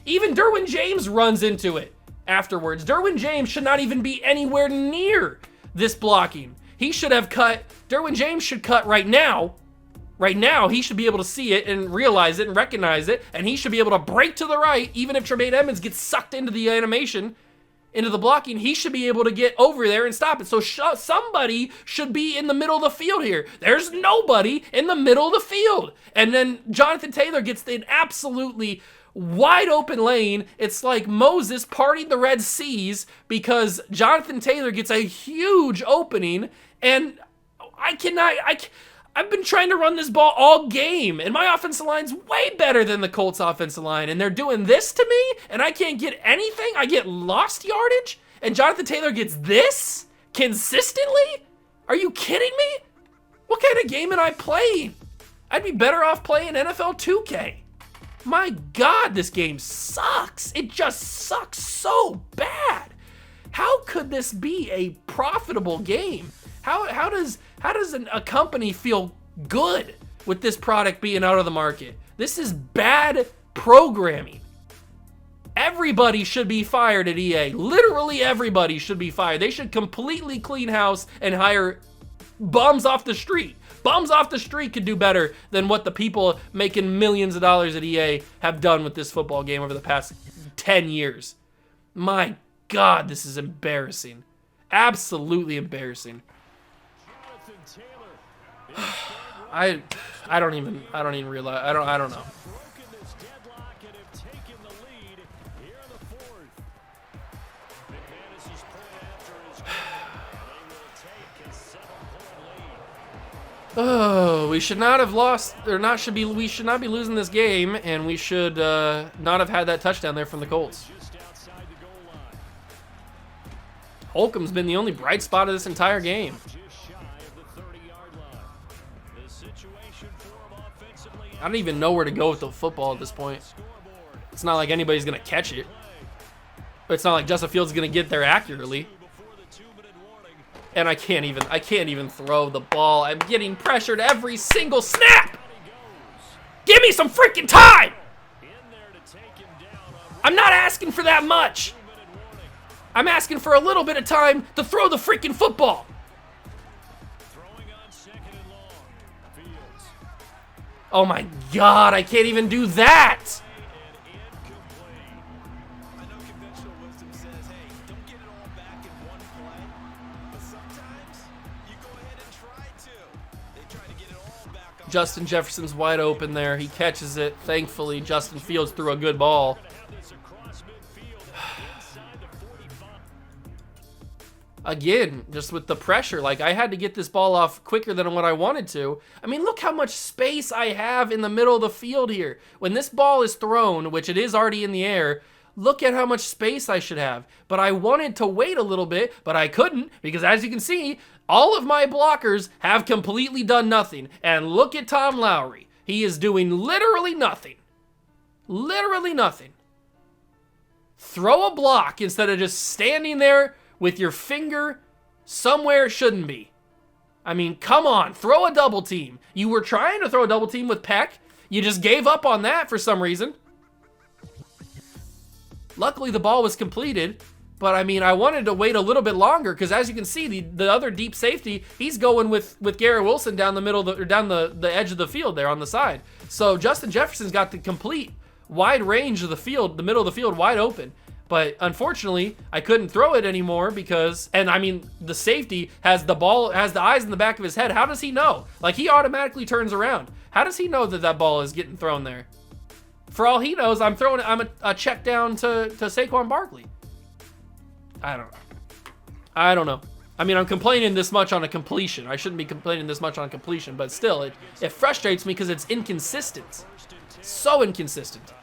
Even Derwin James runs into it afterwards. Derwin James should not even be anywhere near this blocking. He should have cut. Derwin James should cut right now. Right now, he should be able to see it and realize it and recognize it, and he should be able to break to the right, even if Tremaine Edmonds gets sucked into the animation, into the blocking, he should be able to get over there and stop it. So somebody should be in the middle of the field here. There's nobody in the middle of the field. And then Jonathan Taylor gets an absolutely wide open lane. It's like Moses parted the Red Seas because Jonathan Taylor gets a huge opening, and I've been trying to run this ball all game, and my offensive line's way better than the Colts offensive line, and they're doing this to me, and I can't get anything. I get lost yardage, and Jonathan Taylor gets this consistently? Are you kidding me? What kind of game am I playing? I'd be better off playing NFL 2K. My God, this game sucks. It just sucks so bad. How could this be a profitable game? How does a company feel good with this product being out of the market? This is bad programming. Everybody should be fired at EA. Literally everybody should be fired. They should completely clean house and hire bums off the street. Bums off the street could do better than what the people making millions of dollars at EA have done with this football game over the past 10 years. My God, this is embarrassing. Absolutely embarrassing. I don't even realize. I don't know. Oh, we should not have lost, we should not be losing this game, and we should not have had that touchdown there from the Colts. Holcomb's been the only bright spot of this entire game. I don't even know where to go with the football at this point. It's not like anybody's going to catch it. It's not like Justin Fields is going to get there accurately. And I can't even throw the ball. I'm getting pressured every single snap. Give me some freaking time. I'm not asking for that much. I'm asking for a little bit of time to throw the freaking football. Oh my God, I can't even do that. Justin Jefferson's wide open there. He catches it. Thankfully, Justin Fields threw a good ball. Again, just with the pressure, like I had to get this ball off quicker than what I wanted to. I mean, look how much space I have in the middle of the field here. When this ball is thrown, which it is already in the air, look at how much space I should have. But I wanted to wait a little bit, but I couldn't because as you can see, all of my blockers have completely done nothing. And look at Tom Lowry. He is doing literally nothing. Literally nothing. Throw a block instead of just standing there with your finger somewhere it shouldn't be. I mean, come on, throw a double team. You were trying to throw a double team with Peck. You just gave up on that for some reason. Luckily, the ball was completed, but I mean, I wanted to wait a little bit longer because as you can see, the other deep safety, he's going with Garrett Wilson down the middle, or down the edge of the field there on the side. So Justin Jefferson's got the complete wide range of the field, the middle of the field wide open. But unfortunately, I couldn't throw it anymore because, and I mean, the safety has the ball, has the eyes in the back of his head. How does he know? Like, he automatically turns around. How does he know that that ball is getting thrown there? For all he knows, I'm a check down to Saquon Barkley. I don't know. I mean, I'm complaining this much on a completion. I shouldn't be complaining this much on a completion, but still, it frustrates me because it's inconsistent. So inconsistent.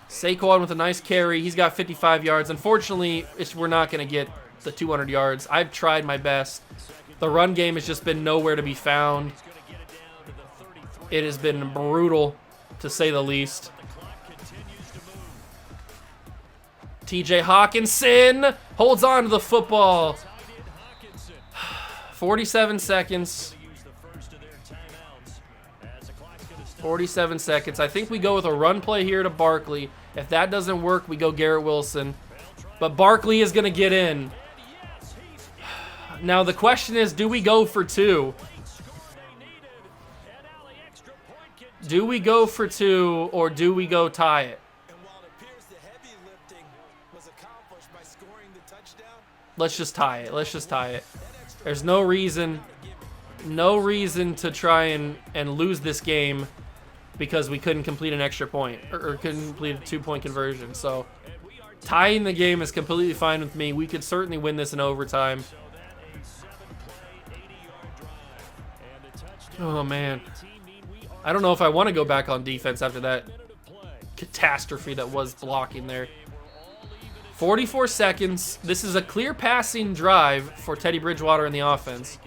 Saquon with a nice carry. He's got 55 yards. Unfortunately, we're not going to get the 200 yards. I've tried my best. The run game has just been nowhere to be found. It has been brutal, to say the least. TJ Hawkinson holds on to the football. 47 seconds. 47 seconds. I think we go with a run play here to Barkley. If that doesn't work, we go Garrett Wilson. But Barkley is going to get in. Now the question is, do we go for two? Do we go for two or do we go tie it? Let's just tie it. Let's just tie it. There's no reason to try and lose this game because we couldn't complete an extra point or couldn't complete a 2-point conversion. So tying the game is completely fine with me. We could certainly win this in overtime. Oh, man. I don't know if I want to go back on defense after that catastrophe that was blocking there. 44 seconds. This is a clear passing drive for Teddy Bridgewater in the offense.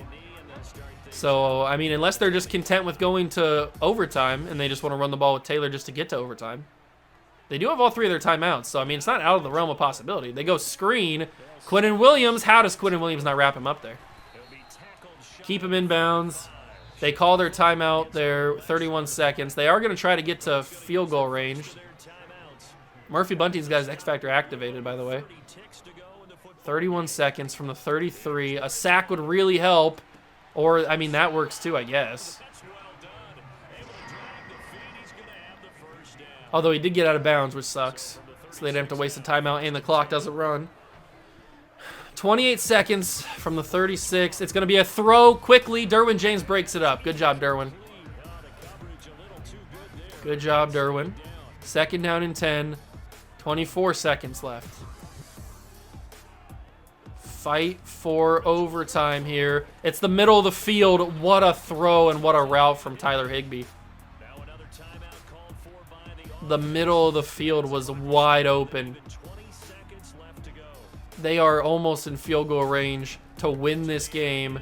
So, I mean, unless they're just content with going to overtime and they just want to run the ball with Taylor just to get to overtime. They do have all three of their timeouts, so, I mean, it's not out of the realm of possibility. They go screen. Quinnen Williams. How does Quinnen Williams not wrap him up there? Keep him in bounds. They call their timeout there, 31 seconds. They are going to try to get to field goal range. Murphy Bunting's got his X Factor activated, by the way. 31 seconds from the 33. A sack would really help. Or, I mean, that works too, I guess. Although he did get out of bounds, which sucks. So they didn't have to waste a timeout, and the clock doesn't run. 28 seconds from the 36. It's going to be a throw quickly. Derwin James breaks it up. Good job, Derwin. Good job, Derwin. Second down and 10. 24 seconds left. Fight for overtime here. It's the middle of the field. What a throw and what a route from Tyler Higbee. The middle of the field was wide open. They are almost in field goal range to win this game.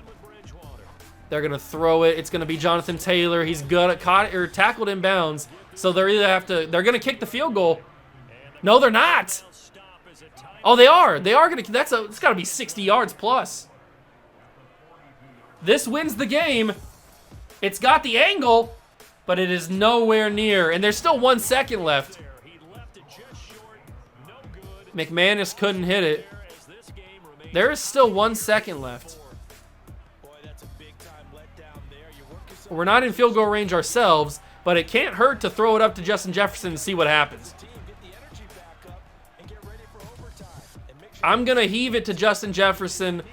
They're going to throw it. It's going to be Jonathan Taylor. He's good at caught or tackled in bounds. So they're going to kick the field goal. No, they're not. Oh, they are. They are going to. It's got to be 60 yards plus. This wins the game. It's got the angle, but it is nowhere near. And there's still 1 second left. McManus couldn't hit it. There is still 1 second left. We're not in field goal range ourselves, but it can't hurt to throw it up to Justin Jefferson and see what happens. I'm going to heave it to Justin Jefferson.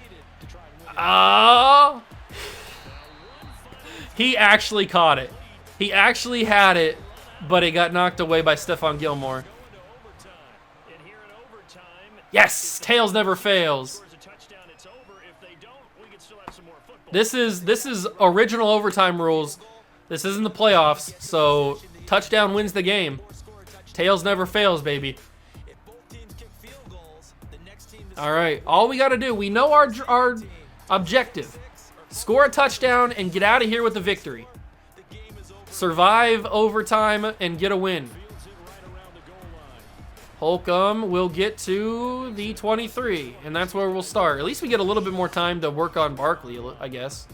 He actually caught it. He actually had it, but it got knocked away by Stephon Gilmore. Yes, tails never fails. This is original overtime rules. This isn't the playoffs, so touchdown wins the game. Tails never fails, baby. All right, all we got to do, we know our objective. Score a touchdown and get out of here with the victory. Survive overtime and get a win. Holcomb will get to the 23, and that's where we'll start. At least we get a little bit more time to work on Barkley, I guess.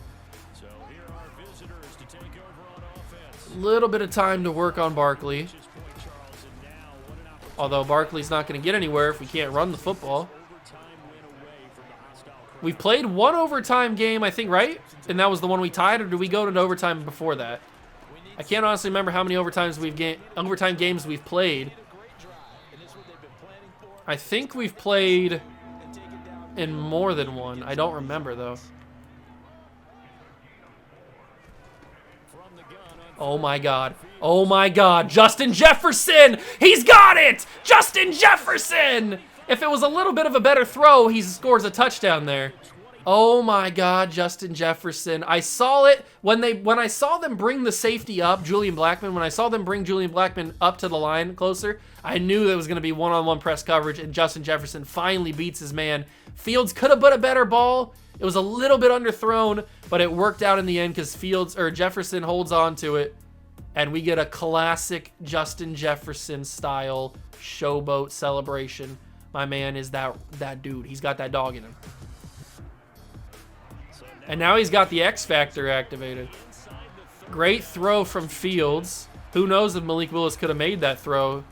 A little bit of time to work on Barkley. Although Barkley's not going to get anywhere if we can't run the football. We played 1 overtime game, I think, right? And that was the one we tied, or did we go to overtime before that? I can't honestly remember how many overtime games we've played. I think we've played in more than one. I don't remember, though. Oh, my God. Oh, my God. Justin Jefferson! He's got it! Justin Jefferson! If it was a little bit of a better throw, he scores a touchdown there. Oh, my God, Justin Jefferson. I saw it when I saw them bring the safety up, Julian Blackmon. When I saw them bring Julian Blackmon up to the line closer, I knew there was going to be one-on-one press coverage, and Justin Jefferson finally beats his man. Fields could have put a better ball. It was a little bit underthrown, but it worked out in the end because Jefferson holds on to it, and we get a classic Justin Jefferson style showboat celebration. My man is that dude. He's got that dog in him. And now he's got the X Factor activated. Great throw from Fields. Who knows if Malik Willis could have made that throw.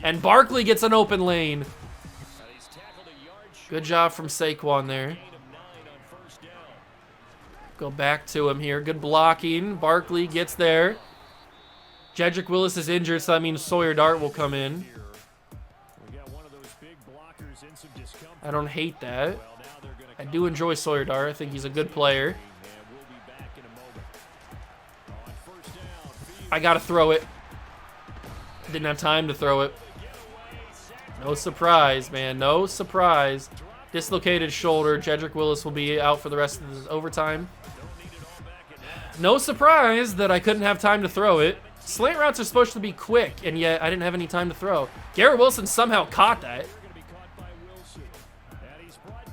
And Barkley gets an open lane. Good job from Saquon there. Go back to him here. Good blocking. Barkley gets there. Jedrick Willis is injured, so that means Sawyer Dart will come in. I don't hate that. I do enjoy Sawyer Dart. I think he's a good player. I got to throw it. Didn't have time to throw it. No surprise, man. No surprise. Dislocated shoulder. Jedrick Willis will be out for the rest of the overtime. No surprise that I couldn't have time to throw it. Slant routes are supposed to be quick, and yet I didn't have any time to throw. Garrett Wilson somehow caught that.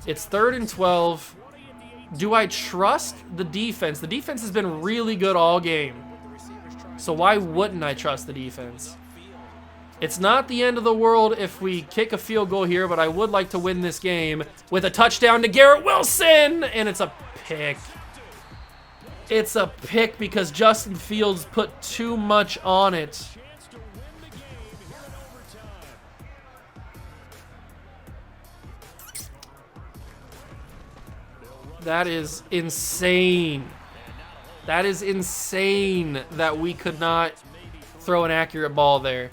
It's 3rd and 12. Do I trust the defense? The defense has been really good all game. So why wouldn't I trust the defense? It's not the end of the world if we kick a field goal here, but I would like to win this game with a touchdown to Garrett Wilson, and it's a pick. It's a pick because Justin Fields put too much on it. That is insane. That is insane that we could not throw an accurate ball there.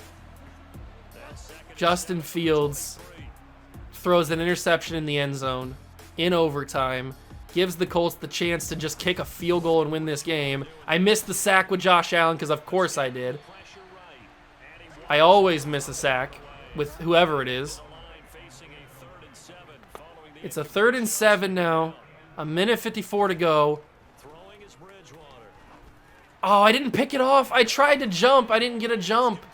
Justin Fields throws an interception in the end zone in overtime, gives the Colts the chance to just kick a field goal and win this game. I missed the sack with Josh Allen because of course I did. I always miss a sack with whoever it is. It's a 3rd and 7 now. A minute 54 to go. Oh, I didn't pick it off. I tried to jump. I didn't get a jump.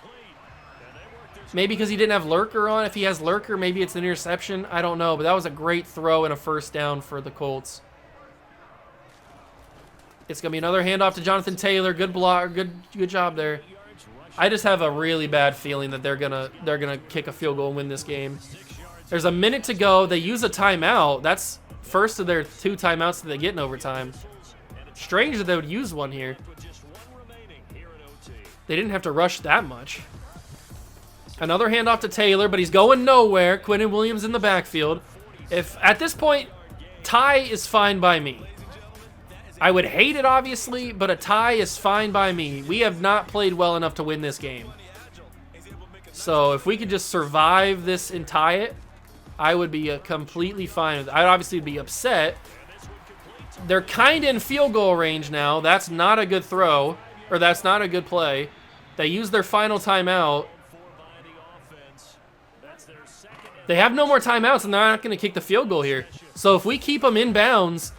Maybe because he didn't have Lurker on. If he has Lurker, maybe it's an interception. I don't know, but that was a great throw and a first down for the Colts. It's going to be another handoff to Jonathan Taylor. Good block. Good job there. I just have a really bad feeling that they're gonna kick a field goal and win this game. There's a minute to go. They use a timeout. That's first of their 2 timeouts that they get in overtime. Strange that they would use one here. They didn't have to rush that much. Another handoff to Taylor, but he's going nowhere. Quinnen Williams in the backfield. If at this point, tie is fine by me. I would hate it, obviously, but a tie is fine by me. We have not played well enough to win this game. So if we could just survive this and tie it, I would be completely fine with it. I'd obviously be upset. They're kind of in field goal range now. That's not a good throw, or that's not a good play. They use their final timeout. They have no more timeouts, and they're not going to kick the field goal here. So if we keep them in bounds,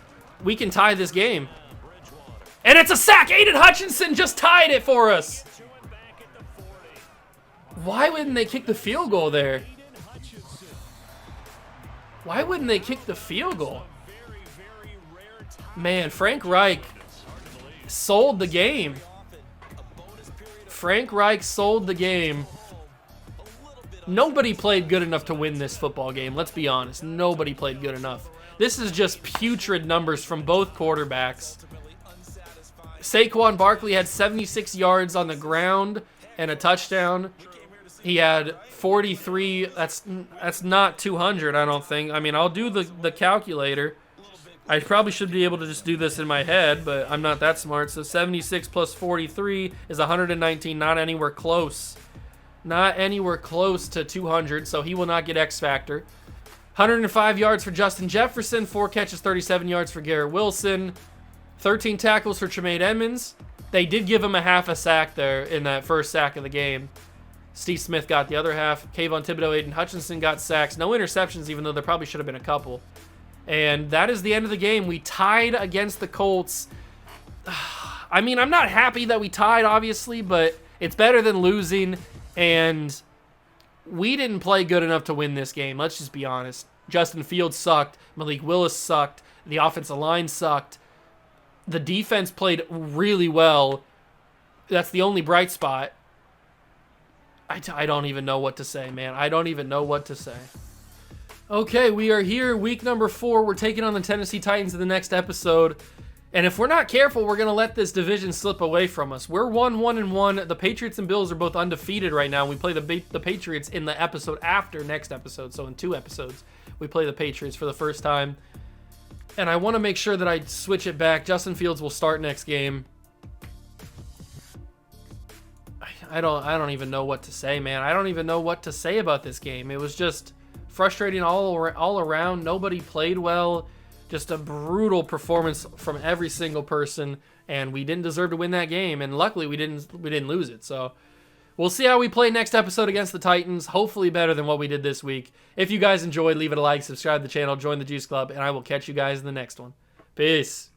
we can tie this game. And it's a sack! Aiden Hutchinson just tied it for us! Why wouldn't they kick the field goal there? Why wouldn't they kick the field goal? Man, Frank Reich sold the game. Frank Reich sold the game. Nobody played good enough to win this football game. Let's be honest. Nobody played good enough. This is just putrid numbers from both quarterbacks. Saquon Barkley had 76 yards on the ground and a touchdown. He had 43. That's not 200, I don't think. I mean, I'll do the calculator. I probably should be able to just do this in my head, but I'm not that smart. So 76 plus 43 is 119, not anywhere close. Not anywhere close to 200, so he will not get X Factor. 105 yards for Justin Jefferson, 4 catches, 37 yards for Garrett Wilson, 13 tackles for Tremaine Edmonds. They did give him a half a sack there in that first sack of the game. Steve Smith got the other half. Kayvon Thibodeau, Aiden Hutchinson got sacks. No interceptions, even though there probably should have been a couple. And that is the end of the game. We tied against the Colts. I mean, I'm not happy that we tied, obviously, but it's better than losing. And we didn't play good enough to win this game. Let's just be honest. Justin Fields sucked. Malik Willis sucked. The offensive line sucked. The defense played really well. That's the only bright spot. I don't even know what to say, man. I don't even know what to say. Okay, we are here, week number 4. We're taking on the Tennessee Titans in the next episode. And if we're not careful, we're going to let this division slip away from us. We're 1-1-1. The Patriots and Bills are both undefeated right now. We play the Patriots in the episode after next episode. So in 2 episodes, we play the Patriots for the first time. And I want to make sure that I switch it back. Justin Fields will start next game. I don't even know what to say, man. I don't even know what to say about this game. It was just frustrating all around. Nobody played well. Just a brutal performance from every single person, and we didn't deserve to win that game. And luckily, we didn't lose it. So we'll see how we play next episode against the Titans. Hopefully, better than what we did this week. If you guys enjoyed, leave it a like, subscribe to the channel, join the Juice Club, and I will catch you guys in the next one. Peace.